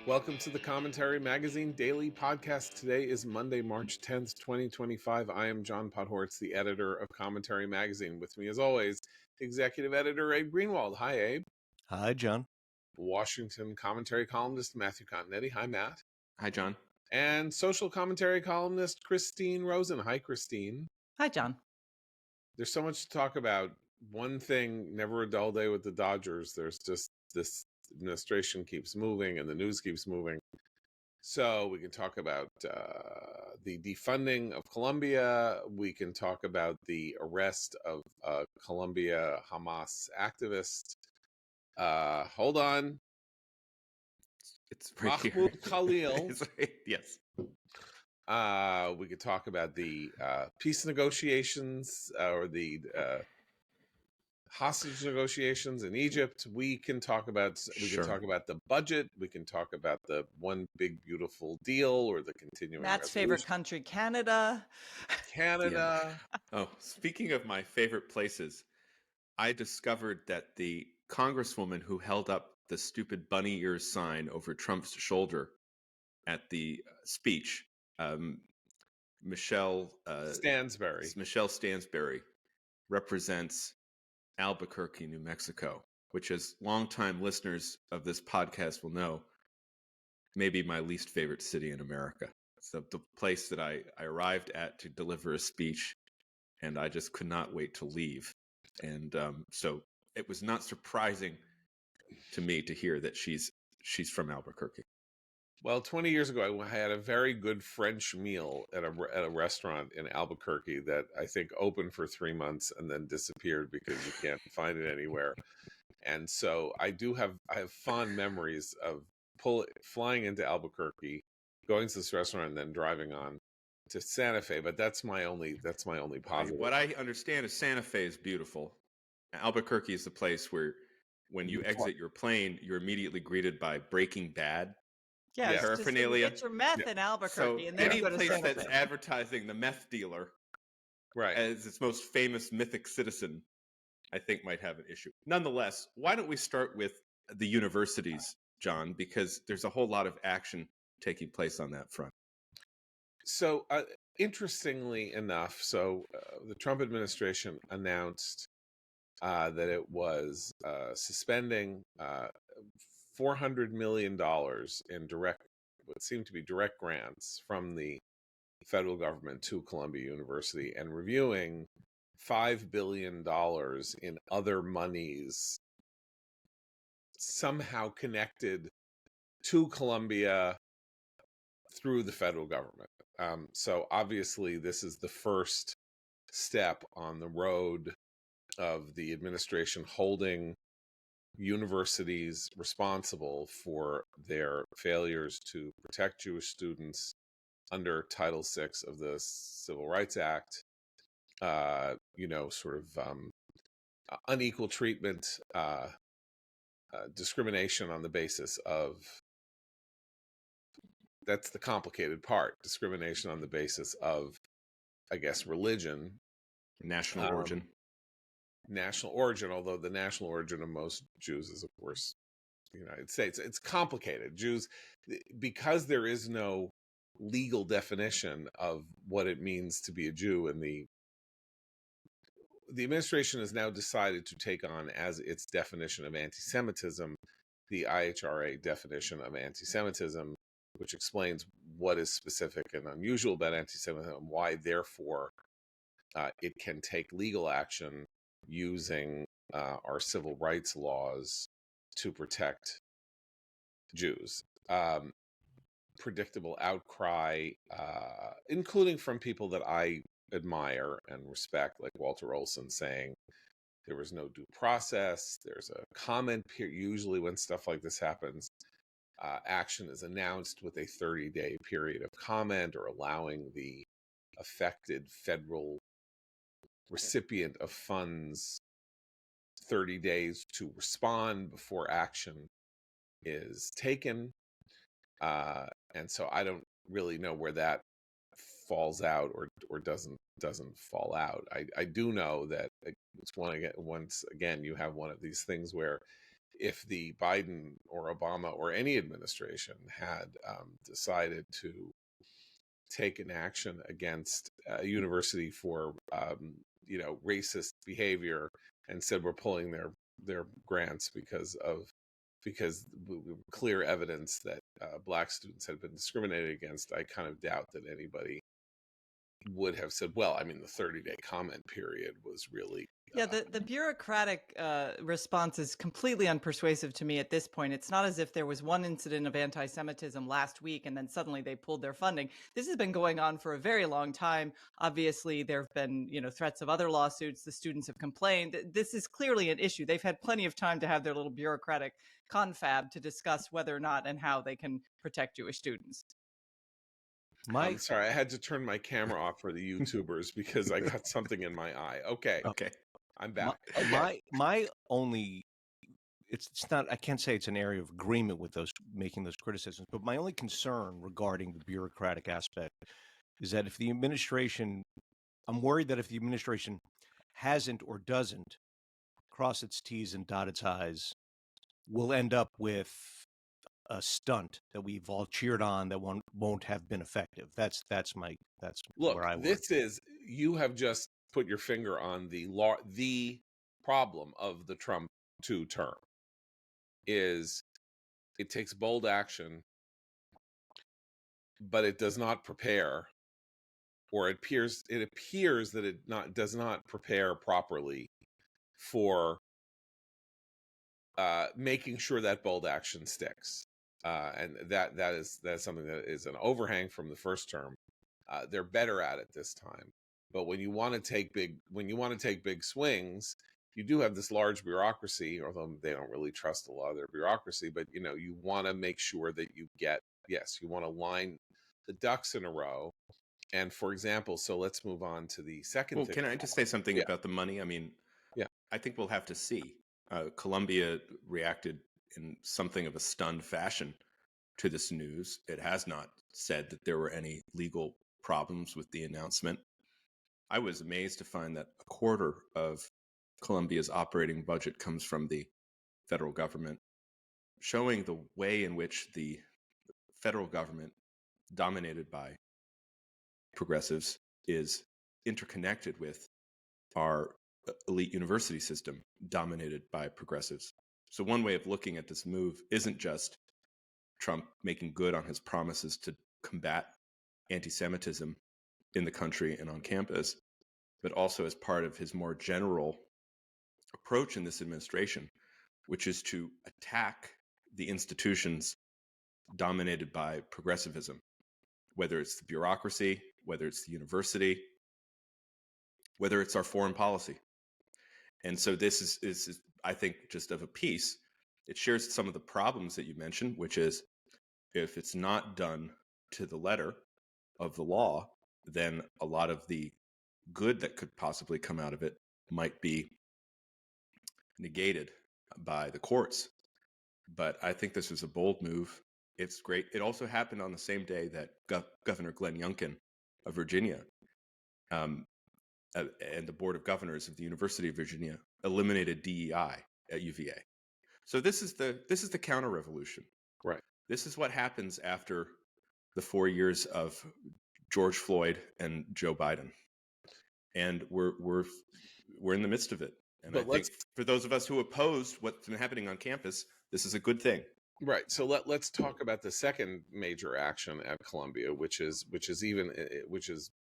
Welcome to the Commentary Magazine Daily Podcast. Today is Monday, March 10th, 2025. I am John Podhortz, the editor of Commentary Magazine. With me, as always, executive editor Abe Greenwald. Hi, Abe. Hi, John. Washington commentary columnist Matthew Continetti. Hi, Matt. Hi, John. And social commentary columnist Christine Rosen. Hi, Christine. Hi, John. There's so much to talk about. One thing, never a dull day with the Dodgers. There's just this administration keeps moving and the news keeps moving. So we can talk about the defunding of Colombia. We can talk about the arrest of a Colombia Hamas activist. Hold on. It's right here. Mahmoud Khalil. It's right- Yes. We could talk about the peace negotiations or the hostage negotiations in Egypt. We can talk about the budget. We can talk about the one big beautiful deal or the continuing Matt's favorite country, Canada. Canada. Oh, speaking of my favorite places, I discovered that the congresswoman who held up the stupid bunny ears sign over Trump's shoulder at the speech, Michelle Stansbury, represents Albuquerque, New Mexico, which, as longtime listeners of this podcast will know, may be my least favorite city in America. It's the place that I arrived at to deliver a speech, and I just could not wait to leave. And so it was not surprising to me to hear that she's from Albuquerque. Well, 20 years ago, I had a very good French meal at a restaurant in Albuquerque that I think opened for 3 months and then disappeared because you can't find it anywhere. And so I have fond memories of flying into Albuquerque, going to this restaurant, and then driving on to Santa Fe. But that's my only positive. What I understand is Santa Fe is beautiful. Albuquerque is the place where, when you exit your plane, you're immediately greeted by Breaking Bad. Yeah, it's paraphernalia. Just, get your meth in Albuquerque, So and then any you go to place Santa that's Fe. advertising the meth dealer Right. as its most famous mythic citizen, I think might have an issue. Nonetheless, why don't we start with the universities, John? Because there's a whole lot of action taking place on that front. So, interestingly enough, the Trump administration announced that it was suspending $400 million in what seemed to be direct grants from the federal government to Columbia University, and reviewing $5 billion in other monies somehow connected to Columbia through the federal government. So obviously this is the first step on the road of the administration holding universities responsible for their failures to protect Jewish students under Title VI of the Civil Rights Act. Unequal treatment, discrimination on the basis of, that's the complicated part, discrimination on the basis of, I guess, religion. National origin. National origin, although the national origin of most Jews is, of course, the United States. It's complicated. Jews, because there is no legal definition of what it means to be a Jew, and the administration has now decided to take on as its definition of anti-Semitism the IHRA definition of anti-Semitism, which explains what is specific and unusual about anti-Semitism, and why, therefore, it can take legal action using our civil rights laws to protect Jews. Predictable outcry, including from people that I admire and respect, like Walter Olson, saying there was no due process. There's a comment period. Usually when stuff like this happens, action is announced with a 30-day period of comment, or allowing the affected federal recipient of funds 30 days to respond before action is taken. And so I don't really know where that falls out or doesn't fall out. I do know that it's once again you have one of these things where if the Biden or Obama or any administration had decided to take an action against a university for racist behavior and said we're pulling their grants because clear evidence that black students had been discriminated against, I kind of doubt that anybody would have said, well, I mean, the 30-day comment period was really Yeah, the bureaucratic response is completely unpersuasive to me at this point. It's not as if there was one incident of anti-Semitism last week and then suddenly they pulled their funding. This has been going on for a very long time. Obviously, there have been, threats of other lawsuits. The students have complained. This is clearly an issue. They've had plenty of time to have their little bureaucratic confab to discuss whether or not and how they can protect Jewish students. I'm sorry, I had to turn my camera off for the YouTubers because I got something in my eye. Okay. I'm back. My only, it's not, I can't say it's an area of agreement with making those criticisms, but my only concern regarding the bureaucratic aspect is that I'm worried that if the administration hasn't or doesn't cross its T's and dot its I's, we'll end up with a stunt that we've all cheered on that won't have been effective. That's where I work. You have just put your finger on the problem of the Trump 2 term. Is it takes bold action, but it does not prepare, or it appears that it does not prepare properly for making sure that bold action sticks. And that's something that is an overhang from the first term. They're better at it this time. But when you want to take big swings, you do have this large bureaucracy, although they don't really trust a lot of their bureaucracy. But you want to make sure that you want to line the ducks in a row. And for example, so let's move on to the second thing. Can I just say something about the money? I mean, I think we'll have to see. Columbia reacted in something of a stunned fashion to this news. It has not said that there were any legal problems with the announcement. I was amazed to find that a quarter of Columbia's operating budget comes from the federal government, showing the way in which the federal government, dominated by progressives, is interconnected with our elite university system, dominated by progressives. So one way of looking at this move isn't just Trump making good on his promises to combat anti-Semitism in the country and on campus, but also as part of his more general approach in this administration, which is to attack the institutions dominated by progressivism, whether it's the bureaucracy, whether it's the university, whether it's our foreign policy. And so this is, I think, just of a piece. It shares some of the problems that you mentioned, which is if it's not done to the letter of the law, then a lot of the good that could possibly come out of it might be negated by the courts. But I think this was a bold move. It's great. It also happened on the same day that Governor Glenn Youngkin of Virginia and the Board of Governors of the University of Virginia eliminated DEI at UVA. So this is the counter-revolution. Right. This is what happens after the 4 years of George Floyd and Joe Biden, and we're in the midst of it. And I think for those of us who opposed what's been happening on campus, this is a good thing. Right. So let's talk about the second major action at Columbia, which is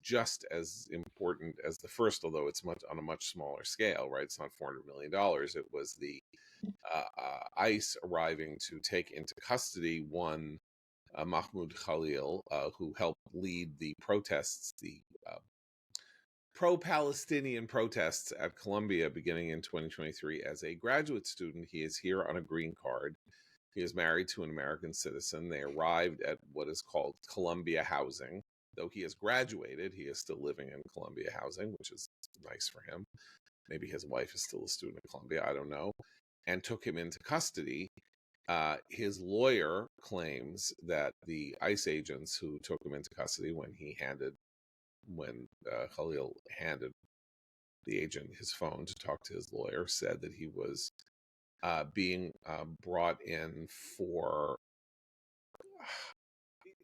just as important as the first, although it's on a much smaller scale. Right. It's not $400 million. It was the ICE arriving to take into custody one Mahmoud Khalil, who helped lead the protests, the pro-Palestinian protests at Columbia beginning in 2023 as a graduate student. He is here on a green card. He is married to an American citizen. They arrived at what is called Columbia Housing. Though he has graduated, he is still living in Columbia Housing, which is nice for him. Maybe his wife is still a student at Columbia, I don't know. And took him into custody. His lawyer claims that the ICE agents who took him into custody when Khalil handed the agent his phone to talk to his lawyer, said that he was being brought in for.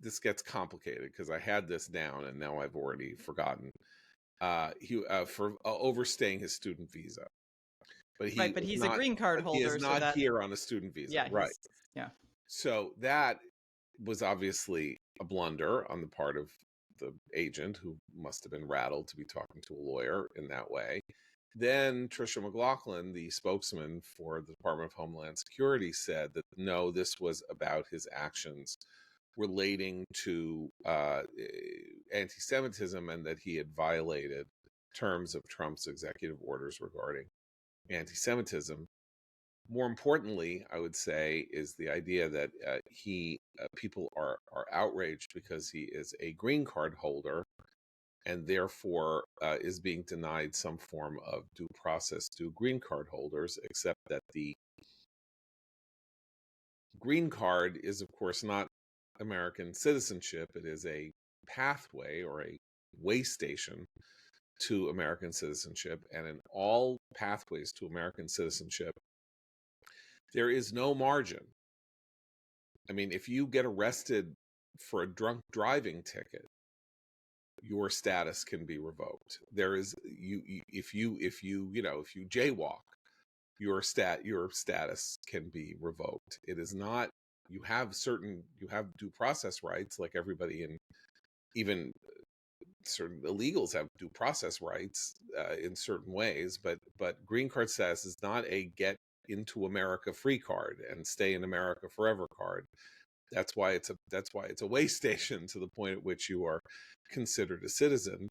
This gets complicated because I had this down and now I've already forgotten. He for overstaying his student visa, but he Right, but is he's a not. green card But he is holder, so not that here on a student visa, yeah, right? yeah. So that was obviously a blunder on the part of the agent, who must have been rattled to be talking to a lawyer in that way. Then Tricia McLaughlin, the spokesman for the Department of Homeland Security, said that no, this was about his actions relating to anti-Semitism, and that he had violated terms of Trump's executive orders regarding anti-Semitism. More importantly, I would say, is the idea that people are outraged because he is a green card holder and therefore is being denied some form of due process to green card holders, except that the green card is, of course, not American citizenship. It is a pathway or a way station to American citizenship. And in all pathways to American citizenship, there is no margin. I mean, if you get arrested for a drunk driving ticket, your status can be revoked. There is if you jaywalk, your status can be revoked. It is not. You have due process rights, like everybody, and even certain illegals have due process rights in certain ways. But green card status is not a get into America free card and stay in America forever card. That's why it's a way station to the point at which you are considered a citizen.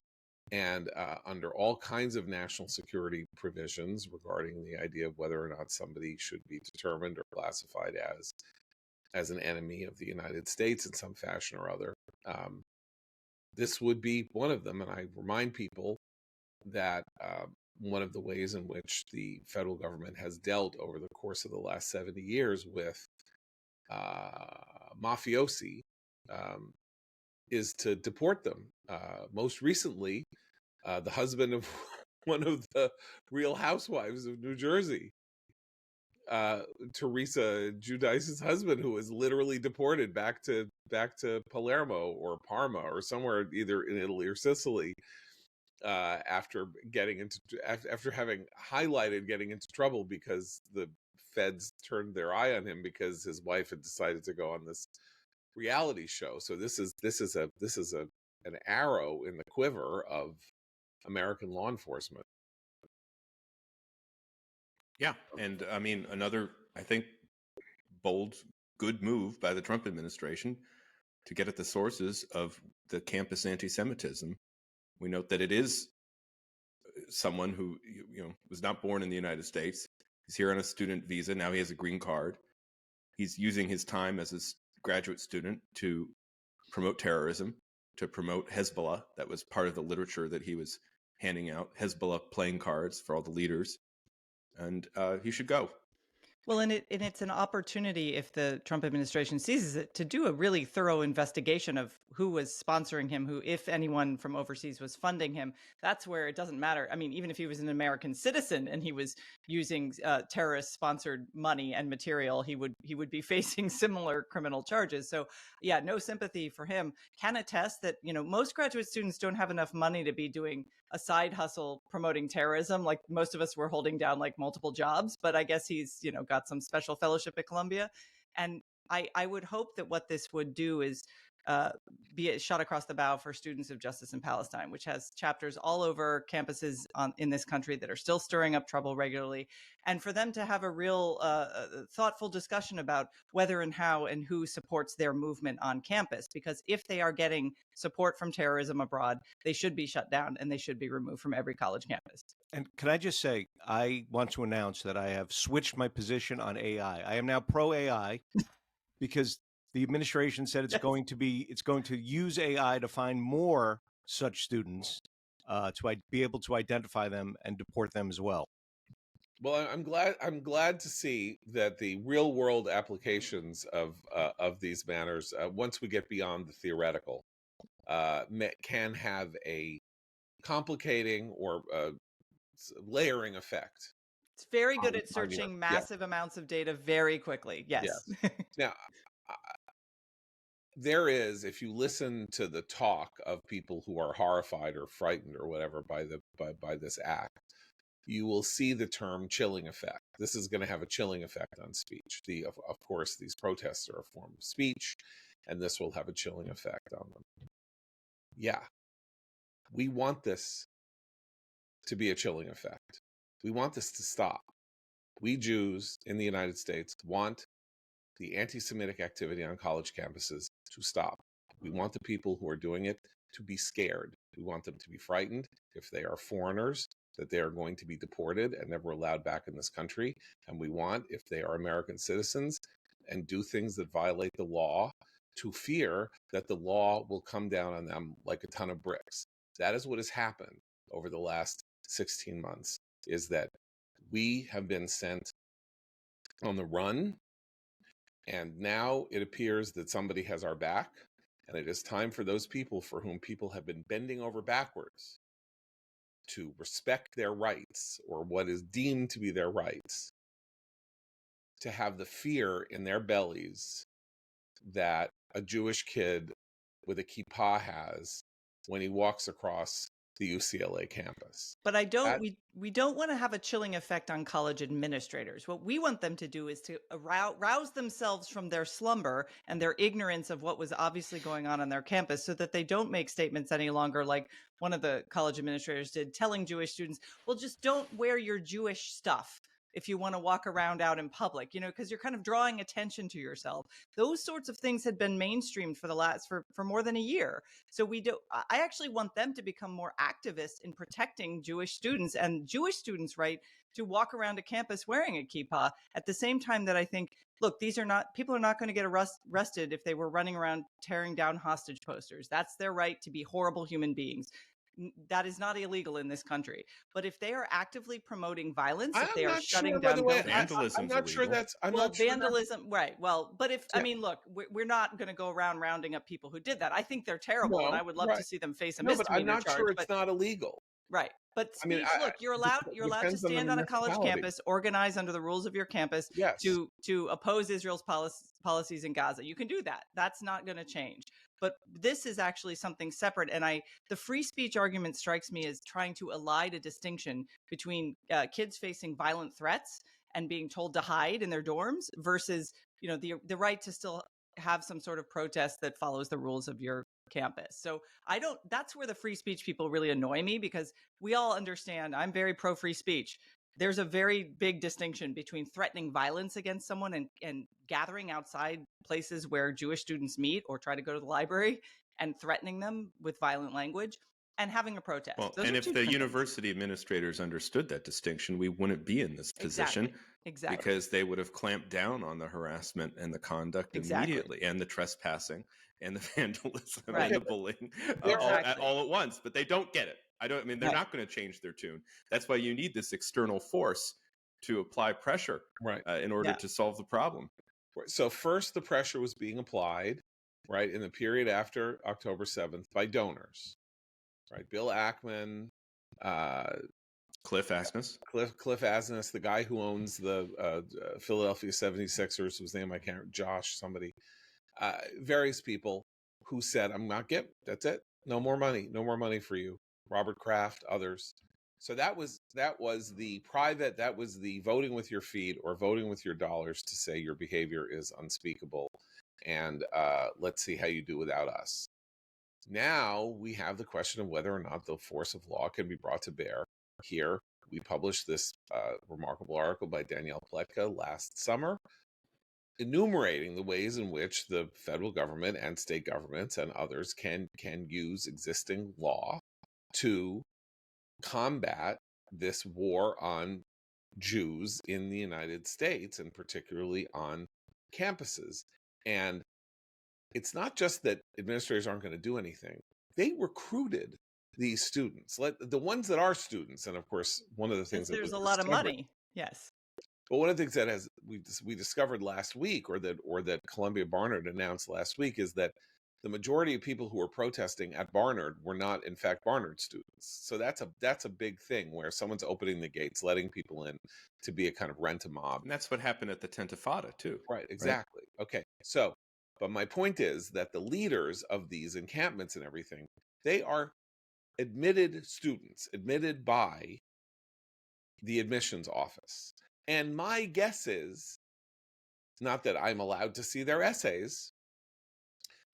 And under all kinds of national security provisions regarding the idea of whether or not somebody should be determined or classified as an enemy of the United States in some fashion or other, this would be one of them. And I remind people that one of the ways in which the federal government has dealt over the course of the last 70 years with mafiosi is to deport them. Most recently, the husband of one of the Real Housewives of New Jersey, Teresa Giudice's husband, who was literally deported back to Palermo or Parma or somewhere either in Italy or Sicily, after having highlighted getting into trouble because the feds turned their eye on him because his wife had decided to go on this reality show. So this is an arrow in the quiver of American law enforcement. Yeah, and I mean, another, I think, bold, good move by the Trump administration to get at the sources of the campus anti-Semitism. We note that it is someone who was not born in the United States. He's here on a student visa. Now he has a green card. He's using his time as a graduate student to promote terrorism, to promote Hezbollah. That was part of the literature that he was handing out, Hezbollah playing cards for all the leaders. And he should go. Well, and it's an opportunity, if the Trump administration seizes it, to do a really thorough investigation of who was sponsoring him, who, if anyone from overseas was funding him. That's where it doesn't matter. I mean, even if he was an American citizen and he was using terrorist-sponsored money and material, he would be facing similar criminal charges. So, yeah, no sympathy for him. Can attest that most graduate students don't have enough money to be doing a side hustle promoting terrorism. Like most of us were holding down like multiple jobs, but I guess he's, got some special fellowship at Columbia. And I would hope that what this would do is be a shot across the bow for Students of Justice in Palestine, which has chapters all over campuses in this country that are still stirring up trouble regularly. And for them to have a real thoughtful discussion about whether and how and who supports their movement on campus. Because if they are getting support from terrorism abroad, they should be shut down and they should be removed from every college campus. And can I just say, I want to announce that I have switched my position on AI. I am now pro AI because the administration said it's going to use AI to find more such students to be able to identify them and deport them as well. Well, I'm glad to see that the real world applications of these banners, once we get beyond the theoretical, can have a complicating or layering effect. It's very good at on your searching massive amounts of data very quickly. Yes. Now, there is, if you listen to the talk of people who are horrified or frightened or whatever by this act, you will see the term chilling effect. This is going to have a chilling effect on speech. Of course, these protests are a form of speech, and this will have a chilling effect on them. Yeah, we want this to be a chilling effect. We want this to stop. We Jews in the United States want the anti-Semitic activity on college campuses to stop. We want the people who are doing it to be scared. We want them to be frightened if they are foreigners, that they are going to be deported and never allowed back in this country. And we want, if they are American citizens and do things that violate the law, to fear that the law will come down on them like a ton of bricks. That is what has happened over the last 16 months, is that we have been sent on the run, and now it appears that somebody has our back, and it is time for those people for whom people have been bending over backwards to respect their rights, or what is deemed to be their rights, to have the fear in their bellies that a Jewish kid with a kippah has when he walks across the UCLA campus. But we don't want to have a chilling effect on college administrators. What we want them to do is to rouse themselves from their slumber and their ignorance of what was obviously going on their campus, so that they don't make statements any longer like one of the college administrators did, telling Jewish students, well, just don't wear your Jewish stuff if you want to walk around out in public, because you're kind of drawing attention to yourself. Those sorts of things had been mainstreamed for more than a year. So I actually want them to become more activists in protecting Jewish students and Jewish students' right to walk around a campus wearing a kippah, at the same time that I think, look, people are not going to get arrested if they were running around tearing down hostage posters. That's their right to be horrible human beings. That is not illegal in this country. But if they are actively promoting violence, if they are shutting down buildings, vandalism, I'm not sure that's vandalism, right? Well, but if I mean, look, we're not going to go around rounding up people who did that. I think they're terrible, and I would love to see them face a misdemeanor but I'm not charge. sure it's not illegal. Right. But speech, look, you're allowed to stand on a college campus, organize under the rules of your campus, to oppose Israel's policies in Gaza. You can do that. That's not going to change. But this is actually something separate. And the free speech argument strikes me as trying to elide a distinction between kids facing violent threats and being told to hide in their dorms versus, the right to still have some sort of protest that follows the rules of your campus. So that's where the free speech people really annoy me, because we all understand I'm very pro free speech. There's a very big distinction between threatening violence against someone and gathering outside places where Jewish students meet or try to go to the library and threatening them with violent language, and having a protest. Well, and if the university administrators understood that distinction, we wouldn't be in this position. Exactly. Because they would have clamped down on the harassment and the conduct immediately, and the trespassing and the vandalism and the bullying all at once. But they don't get it. They're not going to change their tune. That's why you need this external force to apply pressure in order to solve the problem. So first, the pressure was being applied, in the period after October 7th by donors, Bill Ackman, Cliff Asness, the guy who owns the Philadelphia 76ers, whose name I can't, Josh, somebody, various people who said, I'm not getting, that's it. No more money for you. Robert Kraft, others. So that was the voting with your feet or voting with your dollars to say your behavior is unspeakable. And let's see how you do without us. Now we have the question of whether or not the force of law can be brought to bear. Here, we published this remarkable article by Danielle Pletka last summer, enumerating the ways in which the federal government and state governments and others can use existing law to combat this war on Jews in the United States, and particularly on campuses. And it's not just that administrators aren't going to do anything. They recruited these students, the ones that are students. And of course, one of the things that there's a lot of money. Yes. But one of the things that we discovered last week, or that Columbia Barnard announced last week, is that the majority of people who were protesting at Barnard were not, in fact, Barnard students. So that's a big thing where someone's opening the gates, letting people in to be a kind of rent-a-mob. And that's what happened at the Tentifada too. Right, exactly. Okay, so, but my point is that the leaders of these encampments and everything, they are admitted students, admitted by the admissions office. And my guess is, not that I'm allowed to see their essays,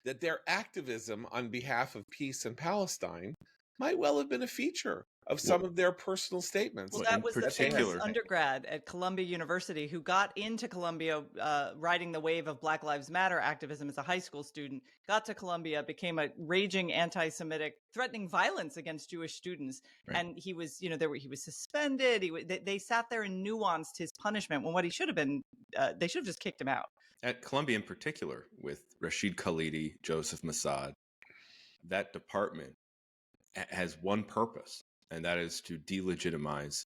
that their activism on behalf of peace in Palestine might well have been a feature of some of their personal statements. Well, Well, that in was the particular- famous undergrad at Columbia University who got into Columbia riding the wave of Black Lives Matter activism as a high school student, got to Columbia, became a raging anti-Semitic, threatening violence against Jewish students. Right. And he was, he was suspended. They sat there and nuanced his punishment when what he should have been, they should have just kicked him out. At Columbia in particular, with Rashid Khalidi, Joseph Mossad, that department has one purpose, and that is to delegitimize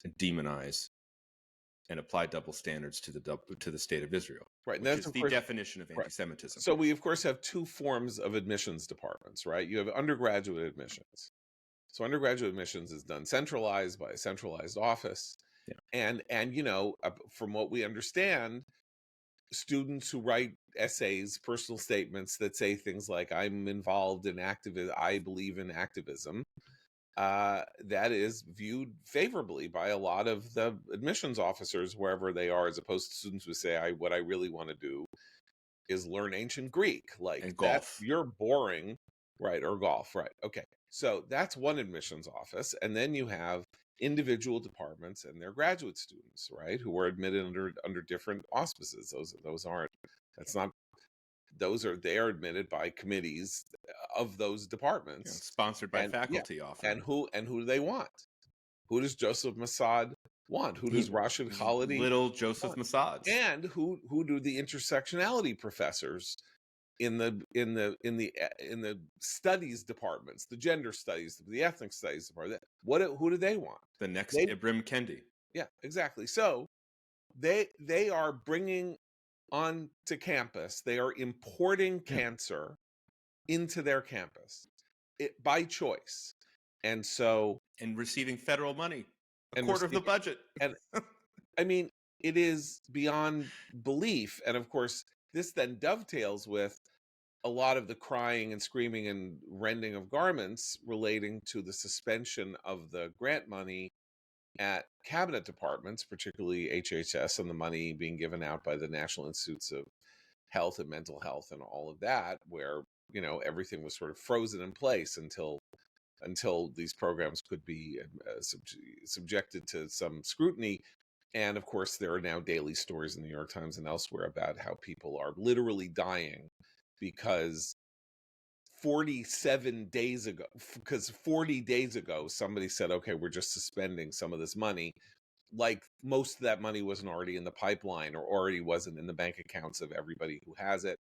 and demonize and apply double standards to the state of Israel, Right, and which that's is the definition of anti-Semitism. So we, of course, have two forms of admissions departments, right? You have undergraduate admissions. So undergraduate admissions is done centralized by a centralized office. Yeah. And from what we understand, students who write essays, personal statements that say things like, I'm involved in activism, I believe in activism, that is viewed favorably by a lot of the admissions officers wherever they are, as opposed to students who say, what I really want to do is learn ancient Greek. Like, And golf. You're boring, right? Or golf, right? Okay. So that's one admissions office. And then you have individual departments and their graduate students, right? Who are admitted under different auspices. They are admitted by committees of those departments, sponsored by faculty often. And who do they want? Who does Joseph Mossad want? Who does Rashid Khalidi? Little Joseph Mossad. And who do the intersectionality professors in the studies departments, the gender studies, the ethnic studies department? Who do they want? The next Ibram Kendi. Yeah, exactly. So they are bringing onto campus. They are importing cancer into their campus by choice, and receiving federal money, a and quarter of the budget. And I mean, it is beyond belief. And of course, this then dovetails with a lot of the crying and screaming and rending of garments relating to the suspension of the grant money at cabinet departments, particularly HHS, and the money being given out by the National Institutes of Health and Mental Health and all of that, where everything was sort of frozen in place until these programs could be subjected to some scrutiny. And of course, there are now daily stories in the New York Times and elsewhere about how people are literally dying because 40 days ago, somebody said, okay, we're just suspending some of this money. Like, most of that money wasn't already in the pipeline or already wasn't in the bank accounts of everybody who has it.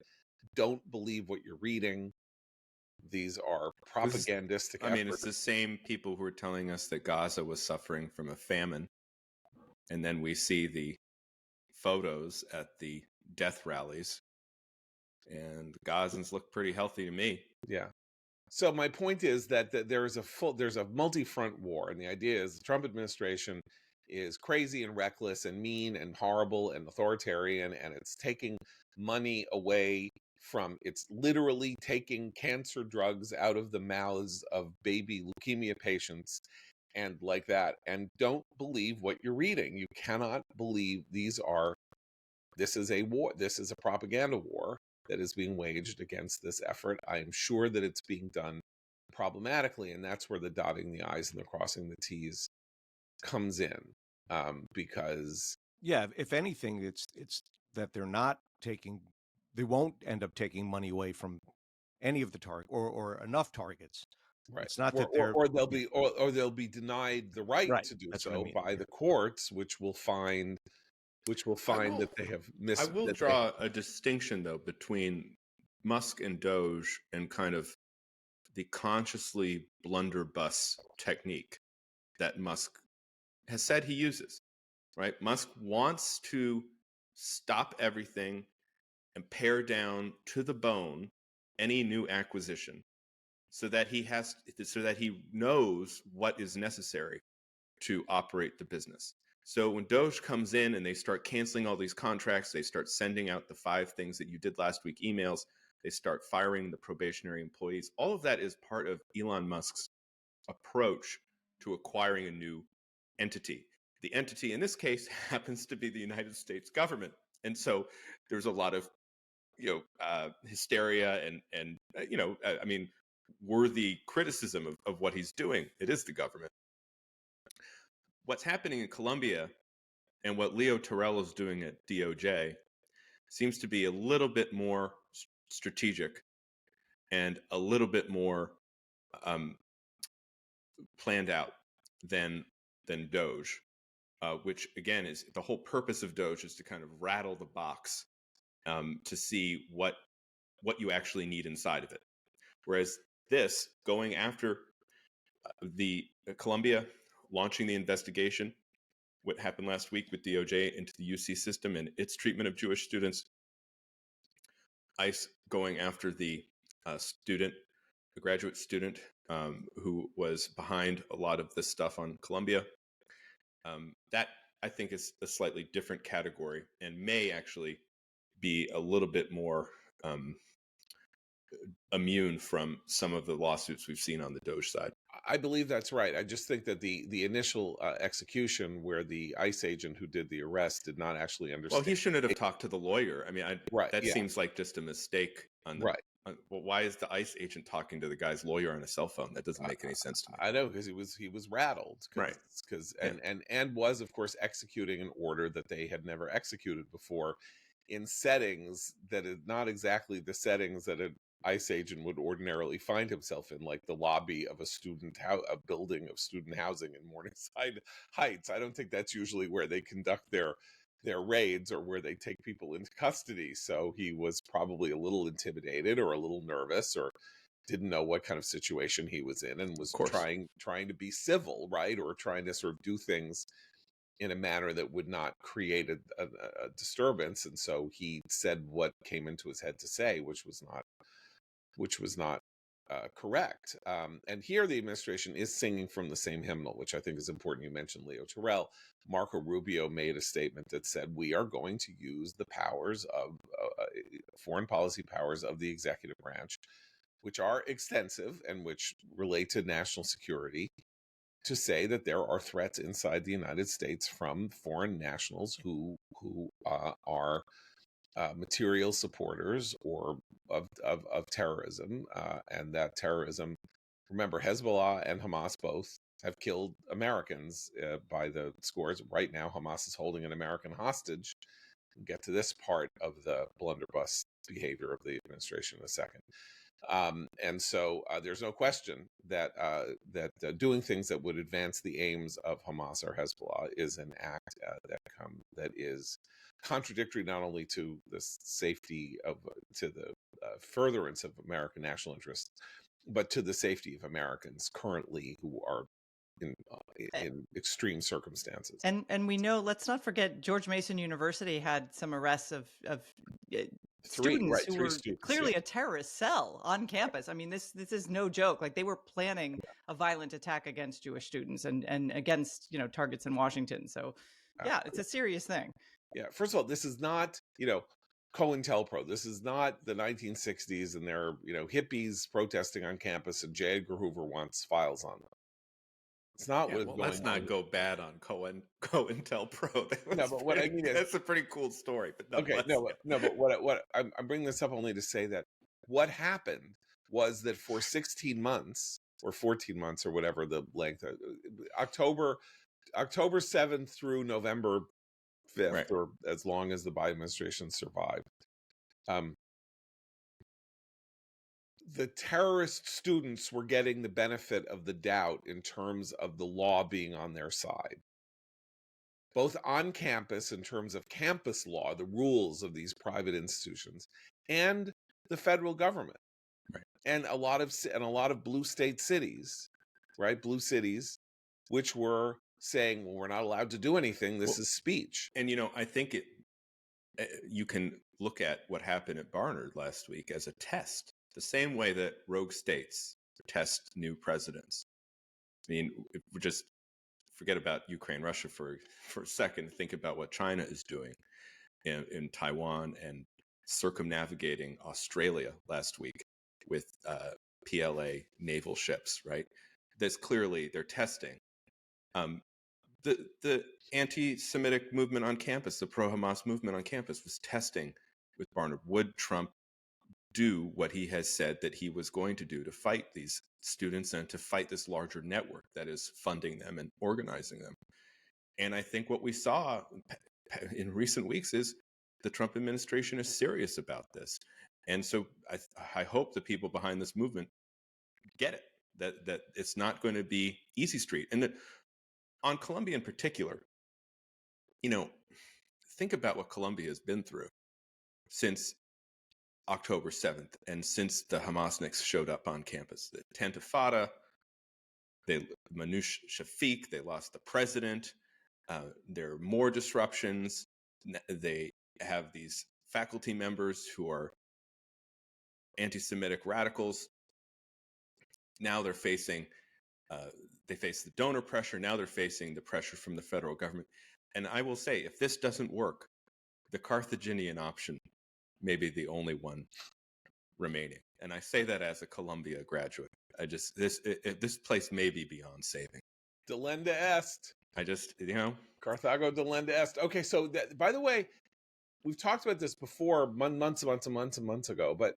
Don't believe what you're reading. These are propagandistic efforts. It's the same people who are telling us that Gaza was suffering from a famine. And then we see the photos at the death rallies, and the Gazans look pretty healthy to me. Yeah. So my point is that there's a multi-front war, and the idea is the Trump administration is crazy and reckless and mean and horrible and authoritarian, and it's taking money away it's literally taking cancer drugs out of the mouths of baby leukemia patients and like that. And don't believe what you're reading. You cannot believe this is a war. This is a propaganda war that is being waged against this effort. I am sure that it's being done problematically, and that's where the dotting the I's and the crossing the T's comes in. Because if anything, it's that they won't end up taking money away from any of the target or enough targets. Right. It's not that they'll be denied the right to do so by the courts, which will find that they have missed. I will draw a distinction, though, between Musk and Doge and kind of the consciously blunderbuss technique that Musk has said he uses, right? Musk wants to stop everything and pare down to the bone any new acquisition so that he knows what is necessary to operate the business. So when Doge comes in and they start canceling all these contracts, they start sending out the 5 things that you did last week emails, they start firing the probationary employees. All of that is part of Elon Musk's approach to acquiring a new entity. The entity in this case happens to be the United States government. And so there's a lot of hysteria and I mean, worthy criticism of what he's doing. It is the government. What's happening in Colombia and what Leo Terrell is doing at DOJ seems to be a little bit more strategic and a little bit more planned out than Doge, which again is the whole purpose of Doge is to kind of rattle the box to see what you actually need inside of it. Whereas this, going after the Colombia, launching the investigation, what happened last week with DOJ into the UC system and its treatment of Jewish students, ICE going after the graduate student who was behind a lot of this stuff on Columbia. That I think is a slightly different category and may actually be a little bit more immune from some of the lawsuits we've seen on the Doge side. I believe that's right. I just think that the initial execution where the ICE agent who did the arrest did not actually understand. Well, he shouldn't have talked to the lawyer. I mean, seems like just a mistake on the right. Well, why is the ICE agent talking to the guy's lawyer on a cell phone? That doesn't make any sense to me. I know, because he was rattled, right? And was of course executing an order that they had never executed before, in settings that is not exactly the settings that an ICE agent would ordinarily find himself in, like the lobby of a building of student housing in Morningside Heights. I don't think that's usually where they conduct their raids or where they take people into custody. So he was probably a little intimidated or a little nervous or didn't know what kind of situation he was in and was trying to be civil, right? Or trying to sort of do things in a manner that would not create a disturbance. And so he said what came into his head to say, which was not correct. And here the administration is singing from the same hymnal, which I think is important. You mentioned Leo Terrell. Marco Rubio made a statement that said, we are going to use the powers of foreign policy powers of the executive branch, which are extensive and which relate to national security, to say that there are threats inside the United States from foreign nationals who are material supporters or of terrorism, and that terrorism, remember, Hezbollah and Hamas both have killed Americans by the scores. Right now, Hamas is holding an American hostage. We'll get to this part of the blunderbuss behavior of the administration in a second. And so there's no question that doing things that would advance the aims of Hamas or Hezbollah is an act that is contradictory not only to the safety of to the furtherance of American national interests, but to the safety of Americans currently who are in extreme circumstances. And we know, let's not forget, George Mason University had some arrests of students who were clearly a terrorist cell on campus. I mean, this is no joke. Like, they were planning a violent attack against Jewish students and against, targets in Washington. So yeah, it's a serious thing. Yeah. First of all, this is not, COINTELPRO. This is not the 1960s and there are, hippies protesting on campus and J. Edgar Hoover wants files on them. It's not what is going on. Let's not go bad on COINTELPRO. No, but what I mean is, that's a pretty cool story. But what I'm bringing this up only to say that what happened was that for 16 months or 14 months or whatever the length, October 7th through November 5th, right, or as long as the Biden administration survived, the terrorist students were getting the benefit of the doubt in terms of the law being on their side, both on campus in terms of campus law, the rules of these private institutions, and the federal government, right, and a lot of blue state cities, right, blue cities, which were saying, well, we're not allowed to do anything. This is speech. And I think you can look at what happened at Barnard last week as a test the same way that rogue states test new presidents. I mean, if we just forget about Ukraine, Russia for a second, think about what China is doing in Taiwan and circumnavigating Australia last week with PLA naval ships, right? That's clearly they're testing. The anti-Semitic movement on campus, the pro-Hamas movement on campus was testing with Barnard. Would Trump do what he has said that he was going to do to fight these students and to fight this larger network that is funding them and organizing them? And I think what we saw in recent weeks is the Trump administration is serious about this. And so I hope the people behind this movement get it, that it's not going to be easy street. And that on Columbia in particular, think about what Columbia has been through since October 7th and since the Hamasniks showed up on campus. The Tantifada, Manoush Shafiq, they lost the president. There are more disruptions. They have these faculty members who are anti-Semitic radicals. Now they're facing, they face the donor pressure. Now they're facing the pressure from the federal government. And I will say, if this doesn't work, the Carthaginian option may be the only one remaining. And I say that as a Columbia graduate. This place may be beyond saving. Delenda est. Carthago delenda est. Okay, so by the way, we've talked about this before months ago, but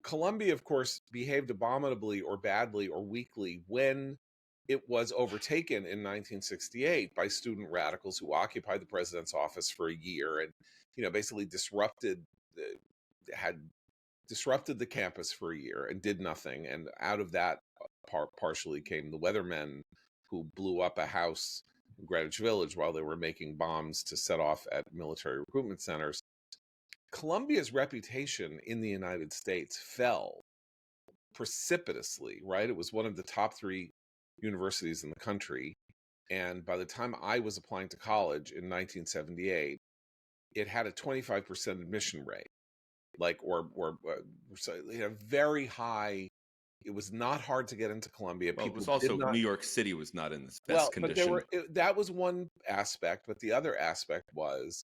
Columbia, of course, behaved abominably or badly or weakly when it was overtaken in 1968 by student radicals who occupied the president's office for a year and, basically disrupted the campus for a year and did nothing. And out of that partially came the Weathermen, who blew up a house in Greenwich Village while they were making bombs to set off at military recruitment centers. Columbia's reputation in the United States fell precipitously, right? It was one of the top 3 universities in the country. And by the time I was applying to college in 1978, it had a 25% admission rate, very high. It was not hard to get into Columbia. Well, it was also New York City was not in the best condition. But that was one aspect, but the other aspect was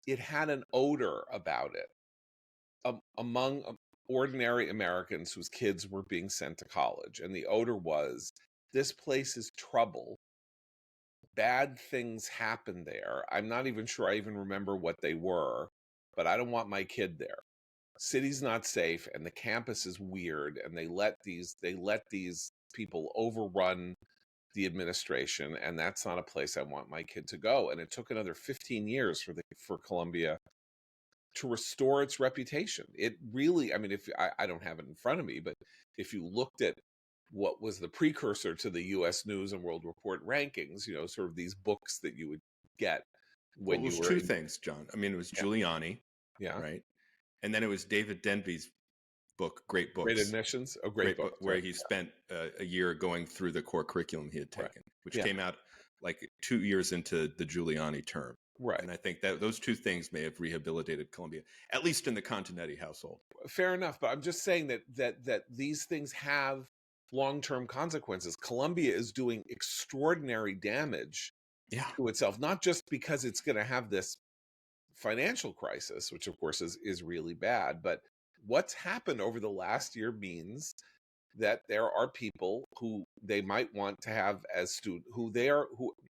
it had an odor about it among ordinary Americans whose kids were being sent to college. And the odor was, this place is trouble. Bad things happen there. I'm not even sure I even remember what they were, but I don't want my kid there. City's not safe, and the campus is weird, and they let these people overrun the administration, and that's not a place I want my kid to go. And it took another 15 years for Columbia to restore its reputation. It really, if I don't have it in front of me, but if you looked at what was the precursor to the U.S. News and World Report rankings, sort of these books that you would get when you were... It was 2 things, John. It was Giuliani, right? And then it was David Denby's book, Great Books. Great Admissions? Oh, Great Books. Where he spent a year going through the core curriculum he had taken, which came out like 2 years into the Giuliani term. Right. And I think that those 2 things may have rehabilitated Columbia, at least in the Continetti household. Fair enough. But I'm just saying that these things have long-term consequences. Columbia is doing extraordinary damage to itself, not just because it's going to have this financial crisis, which of course is really bad, but what's happened over the last year means that there are people who they might want to have as students who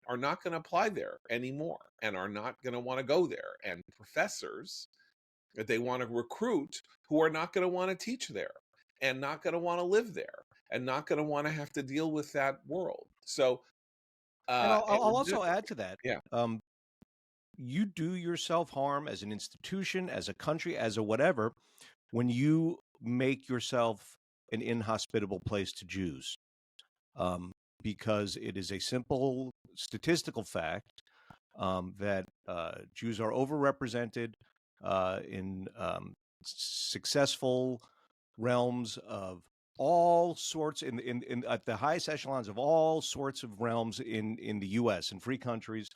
are not going to apply there anymore and are not going to want to go there, and professors that they want to recruit who are not going to want to teach there and not going to want to live there and not going to want to have to deal with that world. So and I'll also add to that. Yeah. You do yourself harm as an institution, as a country, as a whatever, when you make yourself an inhospitable place to Jews, because it is a simple statistical fact that Jews are overrepresented in successful realms of all sorts, at the highest echelons of all sorts of realms in the U.S. and free countries.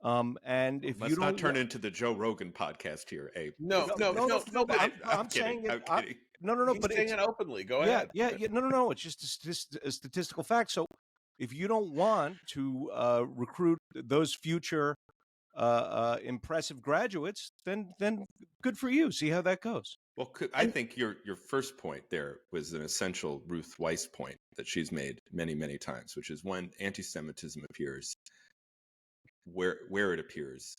And if let's you don't not turn into the Joe Rogan podcast here, Abe. No. I'm saying I'm kidding. no. He's But saying it's it openly. Go yeah, ahead. yeah, yeah. No. It's just a statistical fact. So if you don't want to recruit those future impressive graduates, then good for you. See how that goes. Well, I think your first point there was an essential Ruth Weiss point that she's made many, many times, which is when anti-Semitism appears, where it appears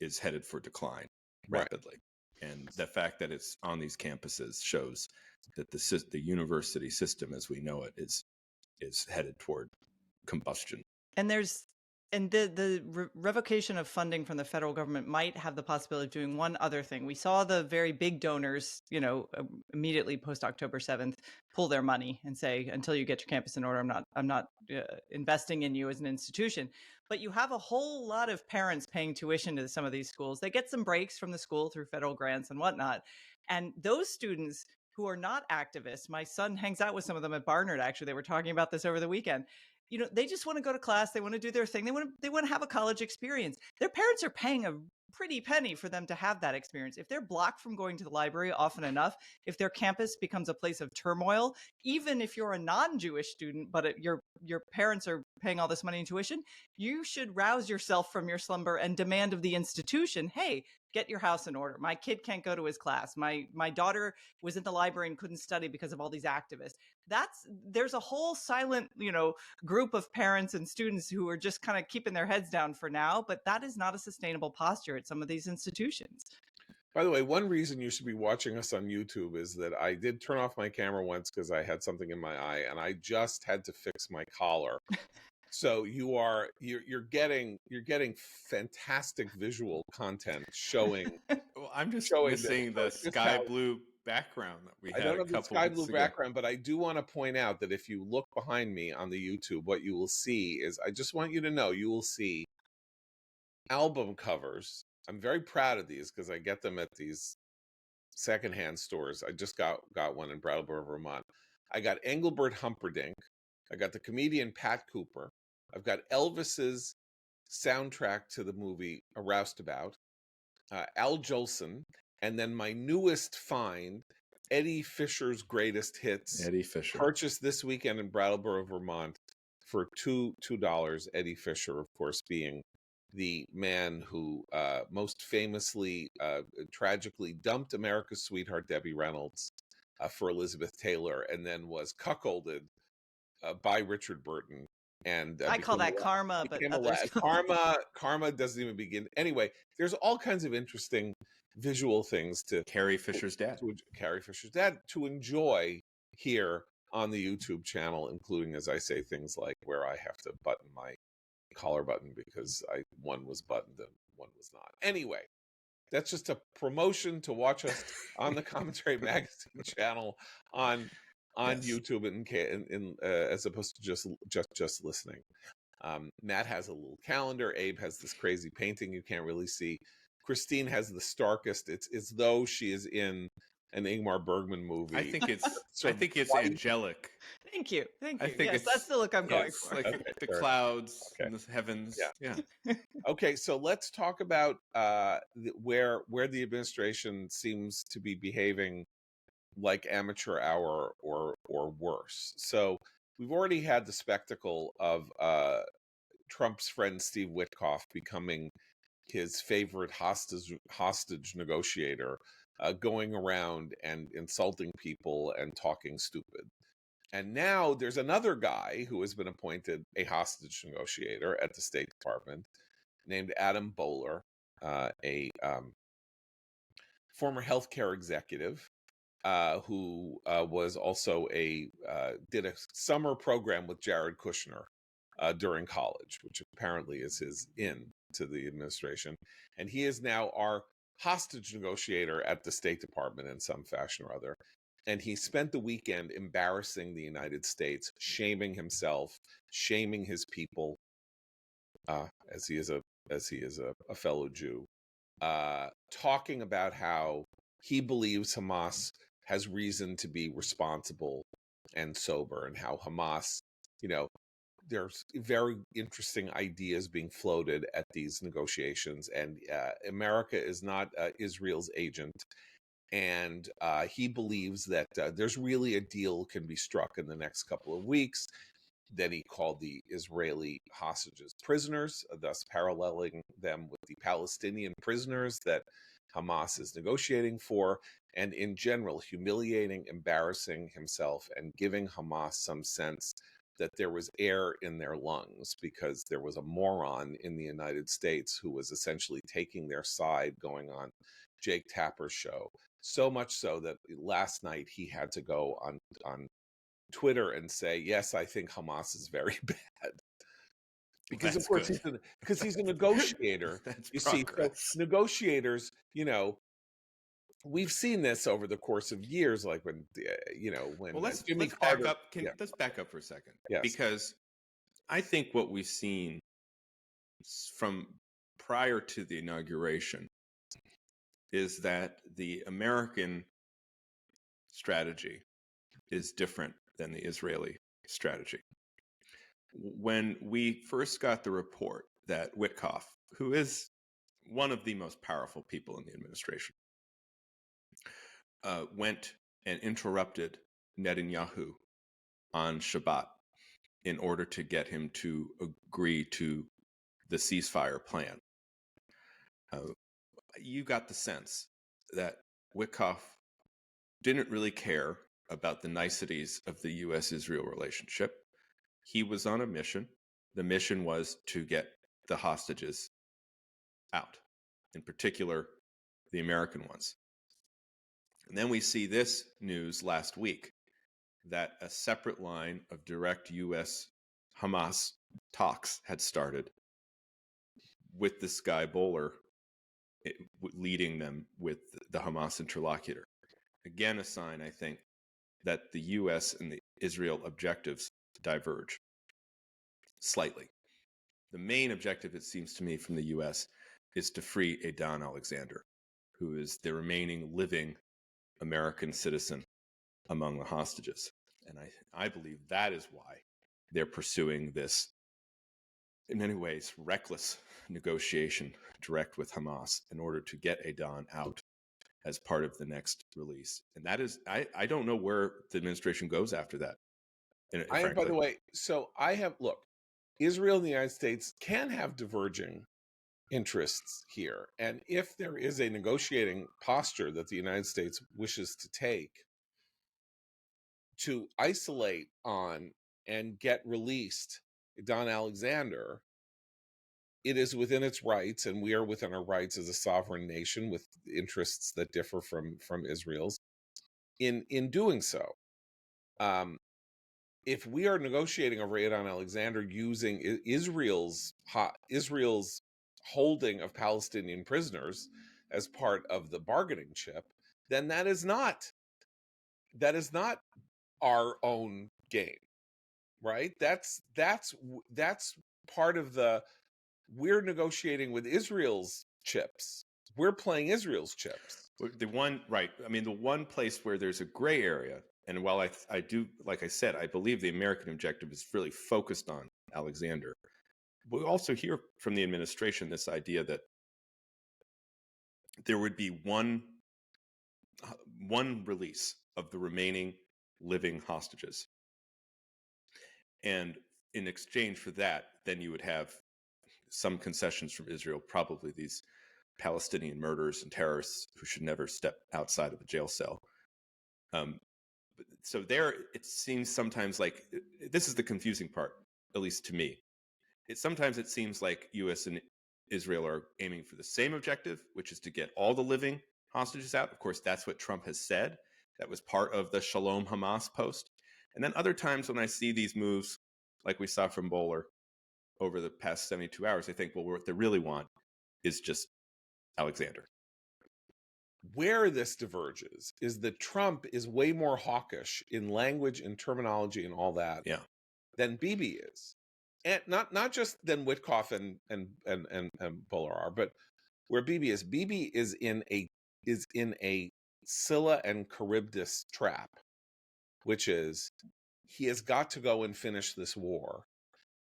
is headed for decline rapidly. Right. And the fact that it's on these campuses shows that the university system as we know it is headed toward combustion. And the revocation of funding from the federal government might have the possibility of doing one other thing. We saw the very big donors, immediately post October 7th, pull their money and say, until you get your campus in order, I'm not investing in you as an institution. But you have a whole lot of parents paying tuition to some of these schools. They get some breaks from the school through federal grants and whatnot. And those students who are not activists, my son hangs out with some of them at Barnard, actually. They were talking about this over the weekend. They just want to go to class. They want to do their thing. They want to have a college experience. Their parents are paying a pretty penny for them to have that experience. If they're blocked from going to the library often enough, if their campus becomes a place of turmoil, even if you're a non-Jewish student, but your parents are paying all this money in tuition, you should rouse yourself from your slumber and demand of the institution, hey, get your house in order. My kid can't go to his class. My daughter was in the library and couldn't study because of all these activists. There's a whole silent, group of parents and students who are just kind of keeping their heads down for now, but that is not a sustainable posture at some of these institutions. By the way, one reason you should be watching us on YouTube is that I did turn off my camera once because I had something in my eye, and I just had to fix my collar. So you're getting fantastic visual content showing. Well, I'm just missing the sky blue background that we had. I don't have the sky blue background, but I do want to point out that if you look behind me on the YouTube, what you will see is, I just want you to know, you will see album covers. I'm very proud of these because I get them at these secondhand stores. I just got one in Brattleboro, Vermont. I got Engelbert Humperdinck. I got the comedian Pat Cooper. I've got Elvis's soundtrack to the movie A Roustabout, Al Jolson, and then my newest find, Eddie Fisher's Greatest Hits. Eddie Fisher. Purchased this weekend in Brattleboro, Vermont for $2. Eddie Fisher, of course, being the man who most famously, tragically dumped America's sweetheart, Debbie Reynolds, for Elizabeth Taylor, and then was cuckolded by Richard Burton. And I call that karma, but karma doesn't even begin. Anyway, there's all kinds of interesting visual things to Carrie Fisher's dad to enjoy here on the YouTube channel, including, as I say, things like where I have to button my collar button because one was buttoned and one was not. Anyway, that's just a promotion to watch us on the Commentary Magazine channel on yes. YouTube and as opposed to just listening. Matt has a little calendar. Abe has this crazy painting you can't really see. Christine has the starkest. It's as though she is in an Ingmar Bergman movie. I think it's angelic. Thank you. Yes, that's the look I'm going for. Like the clouds and the heavens. Yeah. Okay, so let's talk about where the administration seems to be behaving like amateur hour or worse. So we've already had the spectacle of Trump's friend Steve Witkoff becoming his favorite hostage negotiator, going around and insulting people and talking stupid. And now there's another guy who has been appointed a hostage negotiator at the State Department named Adam Bowler, a former healthcare executive who was also did a summer program with Jared Kushner during college, which apparently is his in to the administration. And he is now our hostage negotiator at the State Department in some fashion or other. And he spent the weekend embarrassing the United States, shaming himself, shaming his people, as he is a fellow Jew, talking about how he believes Hamas has reason to be responsible and sober, and how Hamas, there's very interesting ideas being floated at these negotiations, and America is not Israel's agent. And he believes that there's really a deal can be struck in the next couple of weeks. Then he called the Israeli hostages prisoners, thus paralleling them with the Palestinian prisoners that Hamas is negotiating for, and in general, humiliating, embarrassing himself, and giving Hamas some sense that there was air in their lungs because there was a moron in the United States who was essentially taking their side, going on Jake Tapper's show. So much so that last night he had to go on Twitter and say, yes, I think Hamas is very bad. Because of course because he's a negotiator. That's You see, so progress. negotiators, we've seen this over the course of years, like when when Well, let's Jimmy back Carter. up. Yeah. Let's back up for a second, Yes. because I think what we've seen from prior to the inauguration is that the American strategy is different than the Israeli strategy. When we first got the report that Witkoff, who is one of the most powerful people in the administration, went and interrupted Netanyahu on Shabbat in order to get him to agree to the ceasefire plan, you got the sense that Witkoff didn't really care about the niceties of the U.S.-Israel relationship. He was on a mission. The mission was to get the hostages out, in particular, the American ones. And then we see this news last week that a separate line of direct U.S. Hamas talks had started with this guy Bowler leading them with the Hamas interlocutor. Again, a sign, I think, that the U.S. and the Israel objectives diverge slightly. The main objective, it seems to me, from the U.S. is to free Adnan Alexander, who is the remaining living American citizen among the hostages. And I believe that is why they're pursuing this, in many ways, reckless negotiation direct with Hamas in order to get Adnan out as part of the next release. And that is, I don't know where the administration goes after that. By the way, so look, Israel and the United States can have diverging interests here. And if there is a negotiating posture that the United States wishes to take to isolate on and get released Don Alexander, it is within its rights, and we are within our rights as a sovereign nation with interests that differ from Israel's in doing so. If we are negotiating over Adnan Alexander using Israel's holding of Palestinian prisoners as part of the bargaining chip, then that is not our own game, right? That's part of we're negotiating with Israel's chips. We're playing Israel's chips. The one place where there's a gray area, and while I do, like I said, I believe the American objective is really focused on Alexander, we also hear from the administration this idea that there would be one release of the remaining living hostages. And in exchange for that, then you would have some concessions from Israel, probably these Palestinian murderers and terrorists who should never step outside of a jail cell. So there, it seems sometimes like, this is the confusing part, at least to me. Sometimes it seems like U.S. and Israel are aiming for the same objective, which is to get all the living hostages out. Of course, that's what Trump has said. That was part of the Shalom Hamas post. And then other times when I see these moves, like we saw from Bowler over the past 72 hours, I think, well, what they really want is just Alexander. Where this diverges is that Trump is way more hawkish in language and terminology and all that than Bibi is. And not just than Witkoff and Bowler are, but where Bibi is. Bibi is in a Scylla and Charybdis trap, which is he has got to go and finish this war.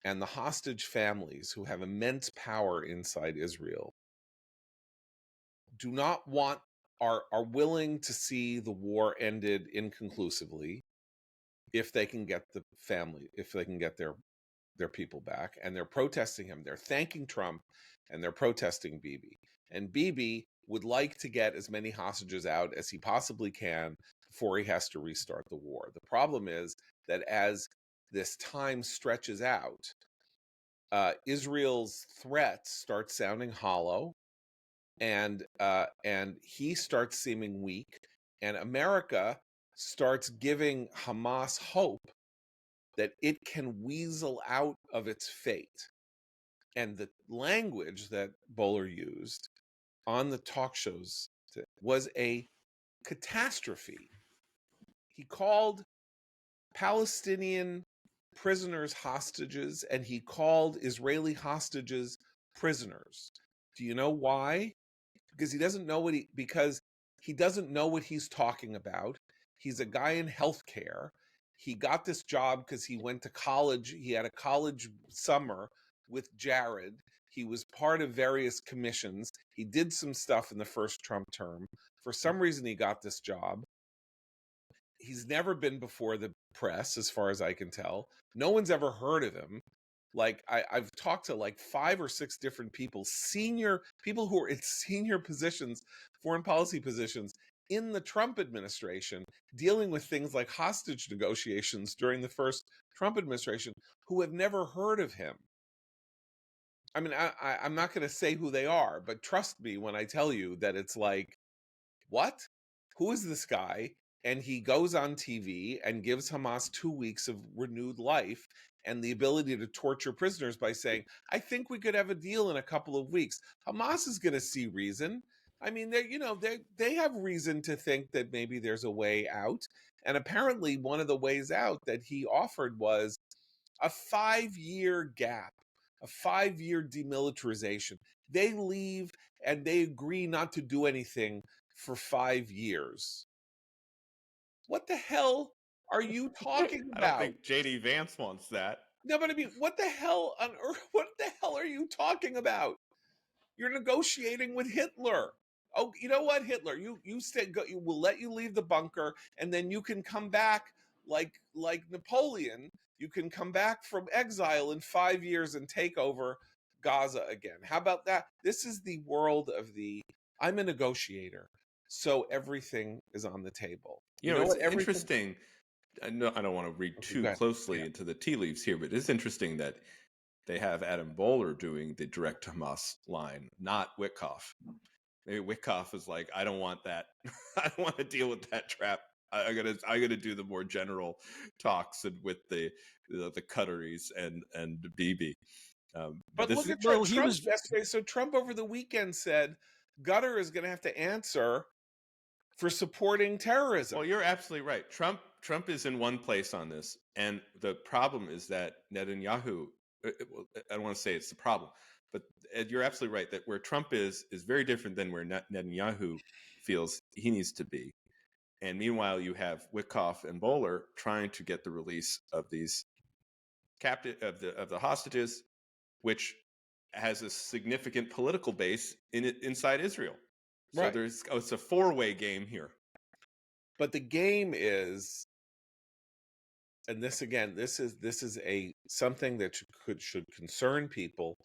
And the hostage families who have immense power inside Israel do not want are willing to see the war ended inconclusively if they can get their people back, and they're protesting him. They're thanking Trump, and they're protesting Bibi. And Bibi would like to get as many hostages out as he possibly can before he has to restart the war. The problem is that as this time stretches out, Israel's threat starts sounding hollow, and he starts seeming weak, and America starts giving Hamas hope that it can weasel out of its fate. And the language that Bowler used on the talk shows was a catastrophe. He called Palestinian prisoners hostages, and he called Israeli hostages prisoners. Do you know why? Because he doesn't know what he's talking about. He's a guy in healthcare. He got this job because he went to college. He had a college summer with Jared. He was part of various commissions. He did some stuff in the first Trump term. For some reason, he got this job. He's never been before the press, as far as I can tell. No one's ever heard of him. Like, I've talked to like 5 or 6 different people, senior people who are in senior positions, foreign policy positions in the Trump administration, dealing with things like hostage negotiations during the first Trump administration, who have never heard of him. I mean, I'm not going to say who they are, but trust me when I tell you that it's like, what? Who is this guy? And he goes on TV and gives Hamas 2 weeks of renewed life and the ability to torture prisoners by saying, I think we could have a deal in a couple of weeks. Hamas is going to see reason. I mean, they have reason to think that maybe there's a way out. And apparently one of the ways out that he offered was a 5-year gap, a 5-year demilitarization. They leave and they agree not to do anything for 5 years. What the hell are you talking I don't about? think JD Vance wants that. No, but I mean, what the hell on earth? What the hell are you talking about? You're negotiating with Hitler. Oh, you know what, Hitler? You said you will let you leave the bunker, and then you can come back like Napoleon. You can come back from exile in 5 years and take over Gaza again. How about that? This is the world of I'm a negotiator, so everything is on the table. You know, it's what? interesting. I don't want to read too closely into the tea leaves here, but it's interesting that they have Adam Bowler doing the direct Hamas line, not Witkoff. Maybe Witkoff is like, I don't want that. I don't want to deal with that trap. I gotta do the more general talks and with the Qataris and Bibi. But look at Trump yesterday. So Trump over the weekend said Qatar is going to have to answer for supporting terrorism. Well, you're absolutely right. Trump is in one place on this, and the problem is that Netanyahu. I don't want to say it's the problem, but you're absolutely right that where Trump is very different than where Netanyahu feels he needs to be. And meanwhile, you have Witkoff and Bowler trying to get the release of these captive of the hostages, which has a significant political base inside Israel. So right. It's a 4-way game here. But the game is, and this again, this is something that should concern people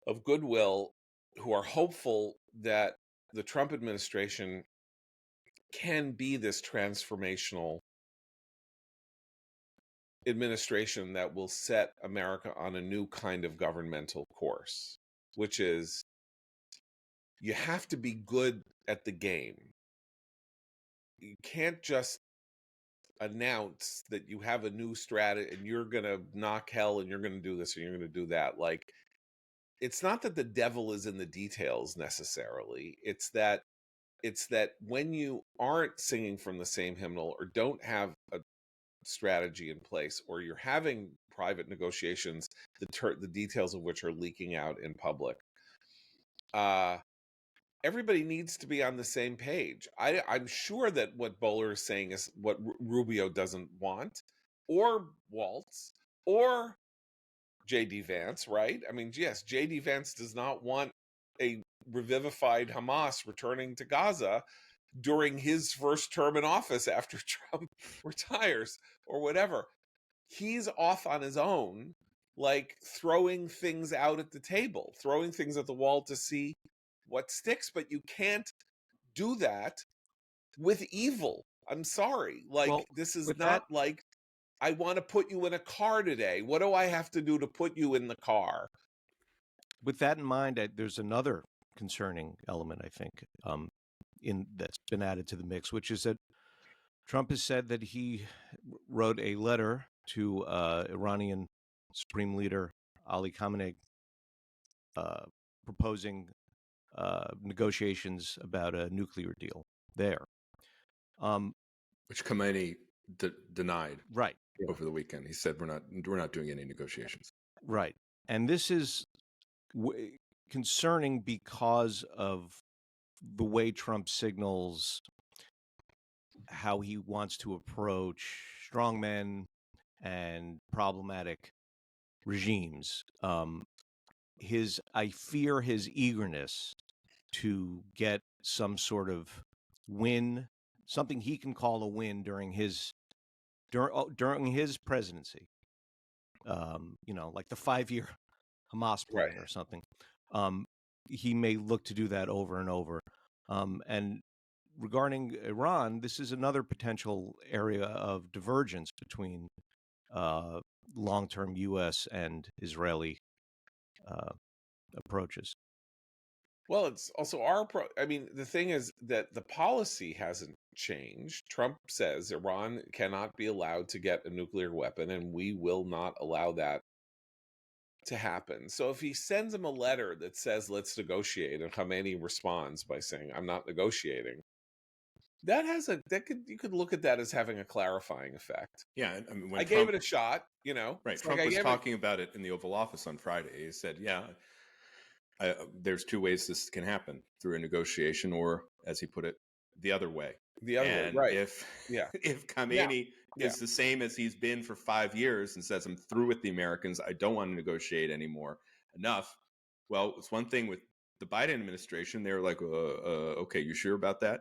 of goodwill who are hopeful that the Trump administration can be this transformational administration that will set America on a new kind of governmental course, which is you have to be good at the game. You can't just announce that you have a new strategy and you're going to knock hell and you're going to do this and you're going to do that. Like, it's not that the devil is in the details necessarily. It's that when you aren't singing from the same hymnal or don't have a strategy in place, or you're having private negotiations, the details of which are leaking out in public, everybody needs to be on the same page. I'm sure that what Bowler is saying is what Rubio doesn't want, or Waltz, or J.D. Vance, right? I mean, yes, J.D. Vance does not want a revivified Hamas returning to Gaza during his first term in office after Trump retires or whatever. He's off on his own, like throwing things out at the table, throwing things at the wall to see what sticks. But you can't do that with evil. I'm sorry. Like, Well, this is with not that, like, I want to put you in a car today. What do I have to do to put you in the car? with that in mind, there's another concerning element, I think, that's been added to the mix, which is that Trump has said that he wrote a letter to Iranian Supreme Leader Ali Khamenei proposing negotiations about a nuclear deal there. Which Khomeini denied Right. over the weekend. He said we're not doing any negotiations. Right. And this is concerning because of the way Trump signals how he wants to approach strongmen and problematic regimes. I fear his eagerness to get some sort of win, something he can call a win during his presidency. Like the 5-year Hamas plan or something. He may look to do that over and over. And regarding Iran, this is another potential area of divergence between long-term U.S. and Israeli approaches. Well, it's also I mean, the thing is that the policy hasn't changed. Trump says Iran cannot be allowed to get a nuclear weapon, and we will not allow that to happen. So if he sends him a letter that says, let's negotiate, and Khamenei responds by saying, I'm not negotiating, you could look at that as having a clarifying effect. Yeah, I mean, when I Trump gave it a shot, you know. Right, Trump was talking about it in the Oval Office on Friday. He said, "Yeah, there's two ways this can happen: through a negotiation, or, as he put it, the other way." The other way, right? If Khamenei is the same as he's been for 5 years and says, "I'm through with the Americans. I don't want to negotiate anymore. Enough." Well, it's one thing with the Biden administration. They're like, "Okay, you sure about that?"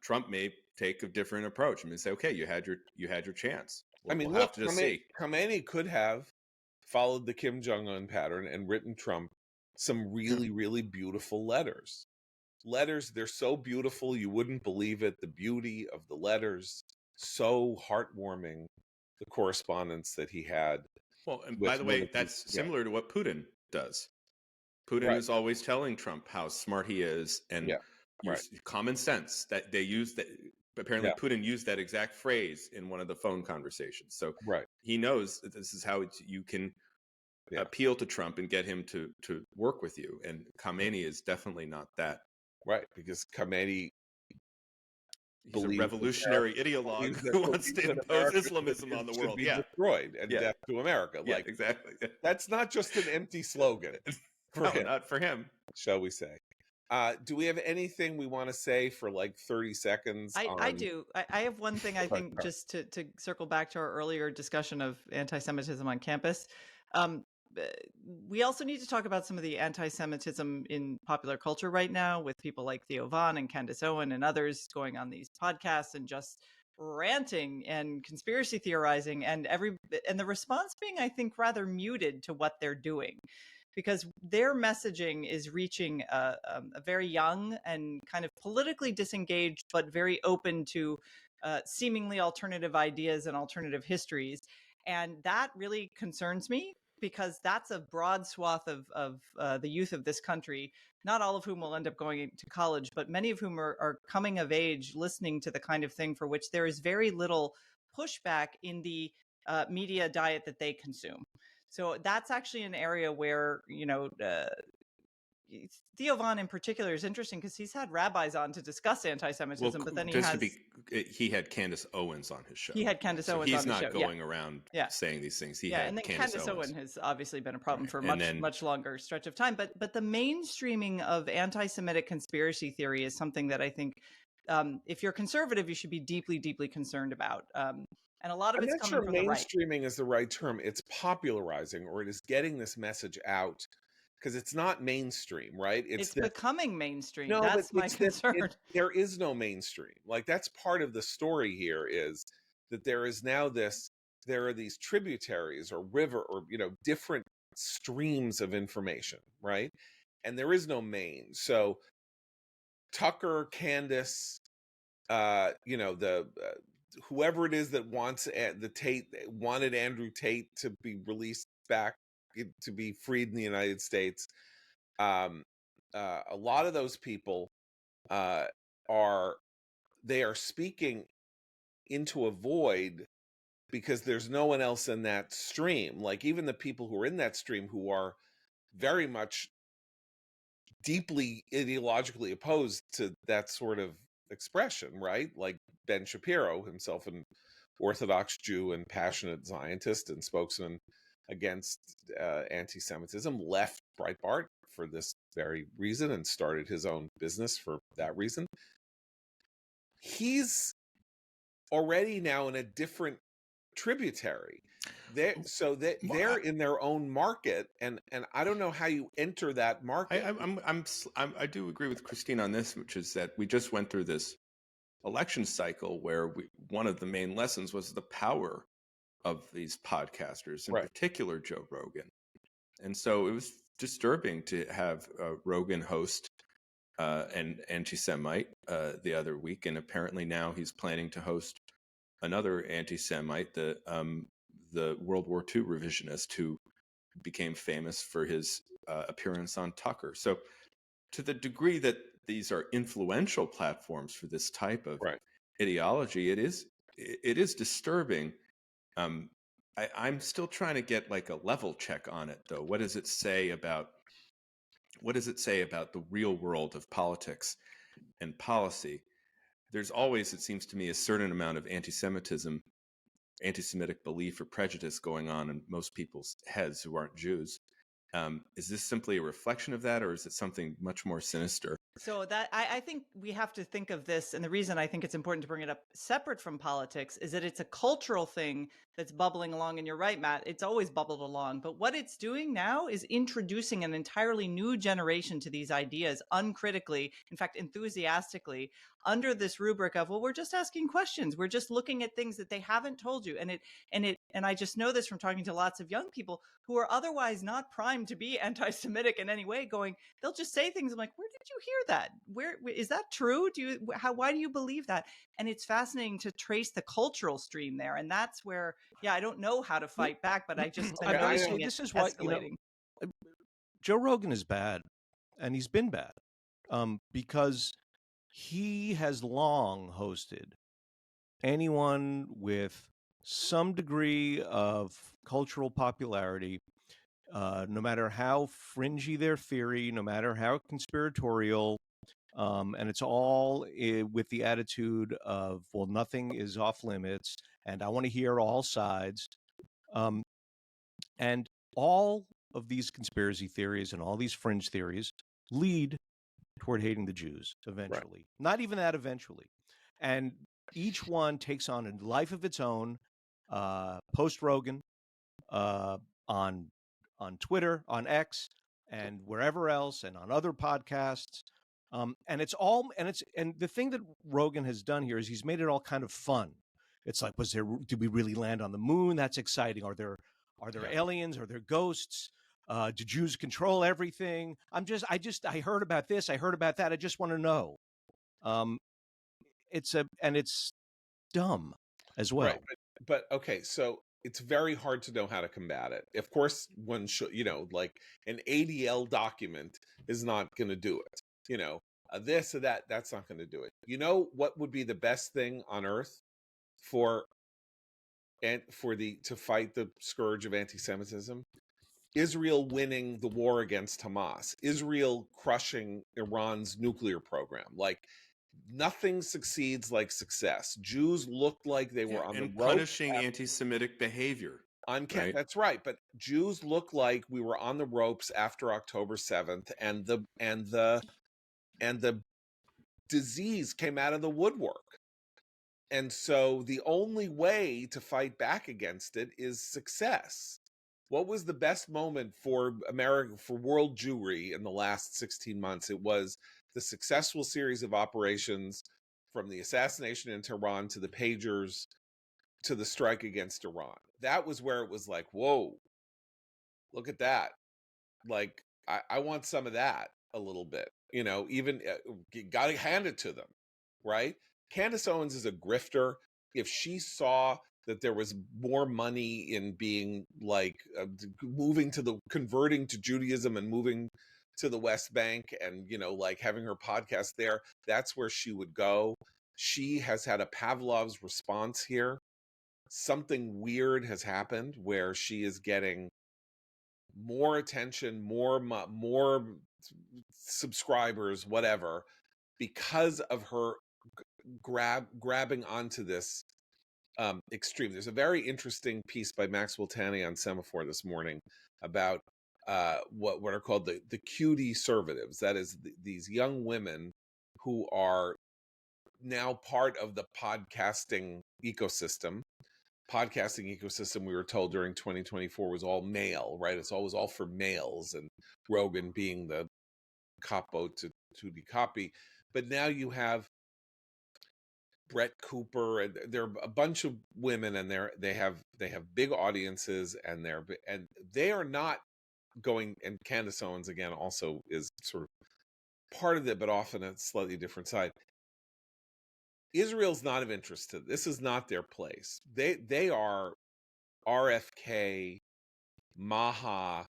Trump may take a different approach. I mean, say, "Okay, you had your chance." We'll have to just see. Khamenei could have followed the Kim Jong-un pattern and written Trump some really, really beautiful letters. They're so beautiful, you wouldn't believe it. The beauty of the letters, so heartwarming. The correspondence that he had. Well, and by the way, that's similar to what Putin does. Putin is always telling Trump how smart he is and use common sense. That they use that. Apparently, Putin used that exact phrase in one of the phone conversations. So he knows that this is how you can appeal to Trump and get him to work with you. And Khamenei is definitely not that. Right, because Khamenei, he's a revolutionary ideologue who wants to impose Islamism on the world. Be destroyed and death to America. Like, exactly. That's not just an empty slogan. Not for him, shall we say? Do we have anything we want to say for like 30 seconds? I do. I have one thing I think just to circle back to our earlier discussion of anti-Semitism on campus. We also need to talk about some of the anti-Semitism in popular culture right now with people like Theo Von and Candace Owen and others going on these podcasts and just ranting and conspiracy theorizing and the response being, I think, rather muted to what they're doing, because their messaging is reaching a very young and kind of politically disengaged, but very open to seemingly alternative ideas and alternative histories. And that really concerns me, because that's a broad swath of the youth of this country, not all of whom will end up going to college, but many of whom are coming of age, listening to the kind of thing for which there is very little pushback in the media diet that they consume. So that's actually an area where, Theo Von in particular is interesting because he's had rabbis on to discuss anti-Semitism, but then he had Candace Owens on his show. He had Candace Owens on his show. He's not going around saying these things. And then Candace Owens has obviously been a problem for much longer stretch of time. But the mainstreaming of anti-Semitic conspiracy theory is something that I think, if you're conservative, you should be deeply, deeply concerned about. And a lot of it's coming from the right. Mainstreaming is the right term. It's popularizing, or it is getting this message out, because it's not mainstream, right? It's that becoming mainstream. no, but That's my it's that concern. there is no mainstream. Like that's part of the story here is that there is now there are these tributaries or river or different streams of information, right? And there is no main. So Tucker, Candace, the whoever it is that wants the Tate wanted Andrew Tate to be released back to be freed in the United States. A lot of those people uh, are speaking into a void because there's no one else in that stream. Like even the people who are in that stream who are very much deeply ideologically opposed to that sort of expression, right? Like Ben Shapiro, himself an Orthodox Jew and passionate Zionist and spokesman against anti-Semitism, left Breitbart for this very reason and started his own business for that reason. He's already now in a different tributary. They're in their own market, and I don't know how you enter that market. I do agree with Christine on this, which is that we just went through this election cycle where one of the main lessons was the power of these podcasters, in particular Joe Rogan. And so it was disturbing to have Rogan host an anti-Semite the other week, and apparently now he's planning to host another anti-Semite, the World War II revisionist who became famous for his appearance on Tucker. So to the degree that these are influential platforms for this type of ideology, it is disturbing. I'm still trying to get like a level check on it, though. What does it say about the real world of politics and policy? There's always, it seems to me, a certain amount of anti-Semitic belief or prejudice going on in most people's heads who aren't Jews. Is this simply a reflection of that, or is it something much more sinister? So that I think we have to think of this, and the reason I think it's important to bring it up separate from politics is that it's a cultural thing that's bubbling along. And you're right, Matt, it's always bubbled along. But what it's doing now is introducing an entirely new generation to these ideas uncritically, in fact, enthusiastically, under this rubric of, well, we're just asking questions. We're just looking at things that they haven't told you. And I just know this from talking to lots of young people who are otherwise not primed to be anti-Semitic in any way, they'll just say things. I'm like, where did you hear that? Where is that true? Why do you believe that? And it's fascinating to trace the cultural stream there. And that's where, I don't know how to fight back, but I'm noticing this is escalating. Why, Joe Rogan is bad, and he's been bad because he has long hosted anyone with some degree of cultural popularity, no matter how fringy their theory, no matter how conspiratorial, and it's all with the attitude of, well, nothing is off limits, and I want to hear all sides. And all of these conspiracy theories and all these fringe theories lead toward hating the Jews eventually. Not even that eventually. And each one takes on a life of its own, post-Rogan, on Twitter, on X, and wherever else, and on other podcasts. And the thing that Rogan has done here is he's made it all kind of fun. It's like, did we really land on the moon? That's exciting. Are there aliens? Are there ghosts? Do Jews control everything? I heard about this. I heard about that. I just want to know. It's dumb as well. Right. But okay, so it's very hard to know how to combat it. Of course, one should, like an ADL document is not going to do it. This or that, that's not going to do it. You know what would be the best thing on earth to fight the scourge of anti-Semitism? Israel winning the war against Hamas, Israel crushing Iran's nuclear program. Like nothing succeeds like success. Jews looked like they were on the ropes. Punishing anti-Semitic behavior. Right? That's right. But Jews looked like we were on the ropes after October 7th, and the disease came out of the woodwork. And so the only way to fight back against it is success. what was the best moment for America, for world Jewry in the last 16 months? It was the successful series of operations from the assassination in Tehran to the pagers to the strike against Iran. That was where it was like, whoa, look at that. Like, I want some of that a little bit, you know, even got to hand it to them, right? Candace Owens is a grifter. If she saw that there was more money in being like converting to Judaism and moving to the West Bank and, you know, like having her podcast there, that's where she would go. She has had a Pavlov's response here. Something weird has happened where she is getting more attention, more subscribers, whatever, because of her grabbing onto this extreme. There's a very interesting piece by Maxwell Tanney on Semaphore this morning about what are called the cutie conservatives. That is these young women who are now part of the podcasting ecosystem. We were told during 2024 was all male, right? It's always all for males, and Rogan being the capo to the copy. But now you have Brett Cooper, and there are a bunch of women, and they have big audiences, and they are not going. And Candace Owens again also is sort of part of it, but often a slightly different side. Israel's not of interest to this. Is not their place. They are RFK, Maha,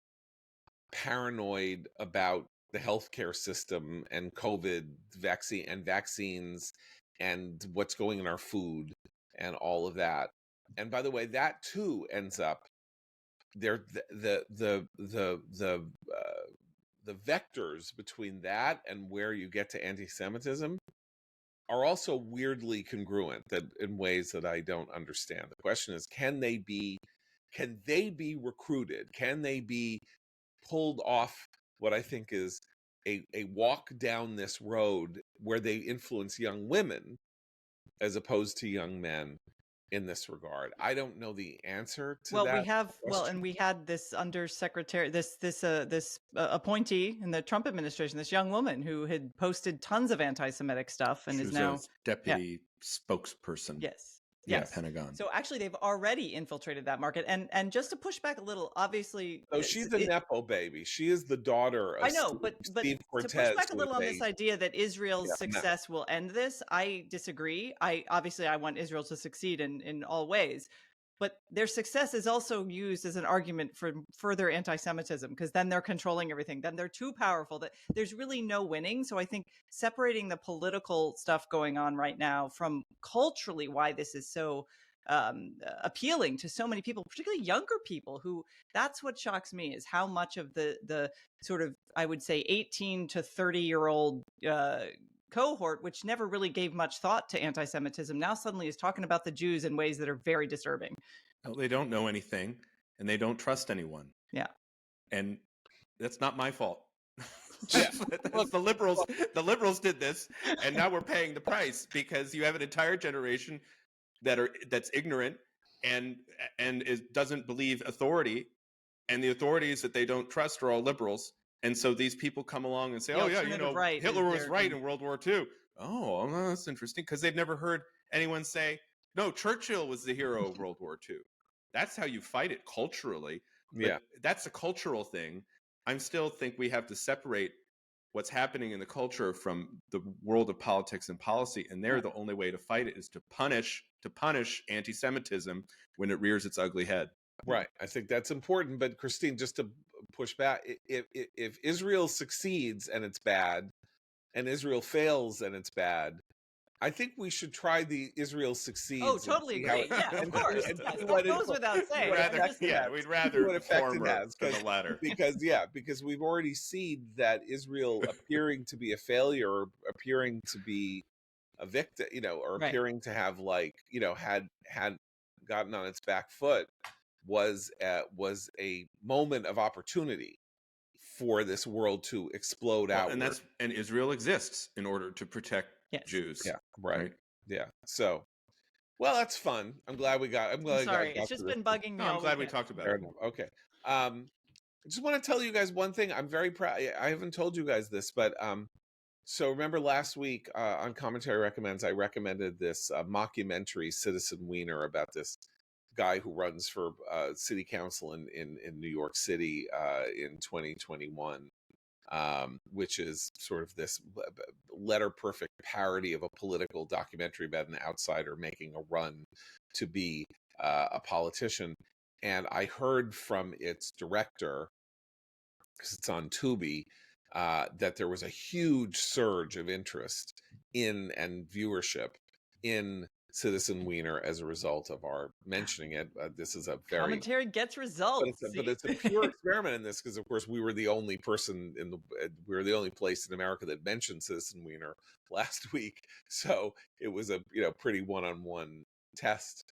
paranoid about the healthcare system and COVID vaccines and what's going in our food and all of that. And by the way, that too ends up there. The vectors between that and where you get to anti-Semitism are also weirdly congruent, that in ways that I don't understand. The question is, can they be recruited? Can they be pulled off what I think is a walk down this road where they influence young women as opposed to young men in this regard? I don't know the answer to that. And we had this undersecretary, this appointee in the Trump administration, this young woman who had posted tons of anti-Semitic stuff and she is was now a deputy spokesperson. Yes. Yeah, Yes. Pentagon. So actually, they've already infiltrated that market, and just to push back a little, obviously. So she's a nepo baby. She is the daughter of I know, Steve Cortez. To push back a little on this idea that Israel's success will end this, I disagree. I want Israel to succeed in all ways. But their success is also used as an argument for further anti-Semitism, because then they're controlling everything. Then they're too powerful. That there's really no winning. So I think separating the political stuff going on right now from culturally why this is so appealing to so many people, particularly younger people, who that's what shocks me, is how much of the sort of, I would say, 18 to 30-year-old cohort, which never really gave much thought to anti-Semitism, now suddenly is talking about the Jews in ways that are very disturbing. No, they don't know anything, and they don't trust anyone. Yeah. And that's not my fault. Yeah. That's the liberals. The liberals did this, and now we're paying the price because you have an entire generation that's ignorant and doesn't believe authority, and the authorities that they don't trust are all liberals. And so these people come along and say, "Oh yeah, you know, Hitler was right in World War II." Oh, well, that's interesting, because they've never heard anyone say, "No, Churchill was the hero of World War II." That's how you fight it culturally. But that's a cultural thing. I still think we have to separate what's happening in the culture from the world of politics and policy, and the only way to fight it is to punish anti-Semitism when it rears its ugly head. Right. I think that's important. But Christine, just to push back, if Israel succeeds and it's bad, and Israel fails and it's bad, I think we should try the Israel succeeds. Oh, totally agree. Yeah, of course. That goes without saying. We'd rather former than the latter. Because we've already seen that Israel appearing to be a failure, or appearing to be a victim, or appearing to have had gotten on its back foot, was a moment of opportunity for this world to explode out. And Israel exists in order to protect Jews. Yeah, right. Yeah. So, well, that's fun. I'm glad we got. Sorry, it's just been bugging me. I'm glad we talked about it. Okay. I just want to tell you guys one thing. I'm very proud. I haven't told you guys this, but so remember last week on Commentary Recommends, I recommended this mockumentary, Citizen Wiener, about this guy who runs for city council in New York City in 2021, which is sort of this letter perfect parody of a political documentary about an outsider making a run to be a politician. And I heard from its director, because it's on Tubi, that there was a huge surge of interest in and viewership in Citizen Wiener as a result of our mentioning it. This is a very Commentary gets results. but it's a pure experiment in this, because of course we were the only person in the we were the only place in America that mentioned Citizen Wiener last week, so it was a pretty one-on-one test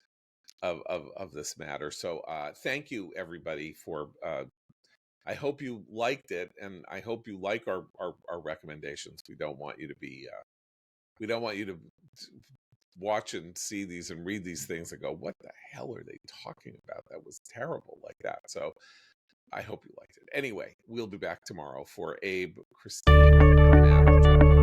of this matter. So thank you everybody for I hope you liked it, and I hope you like our recommendations. We don't want you to be we don't want you to watch and see these and read these things and go, what the hell are they talking about? That was terrible, like that. So I hope you liked it. Anyway, we'll be back tomorrow for Abe, Christine, Matt, John.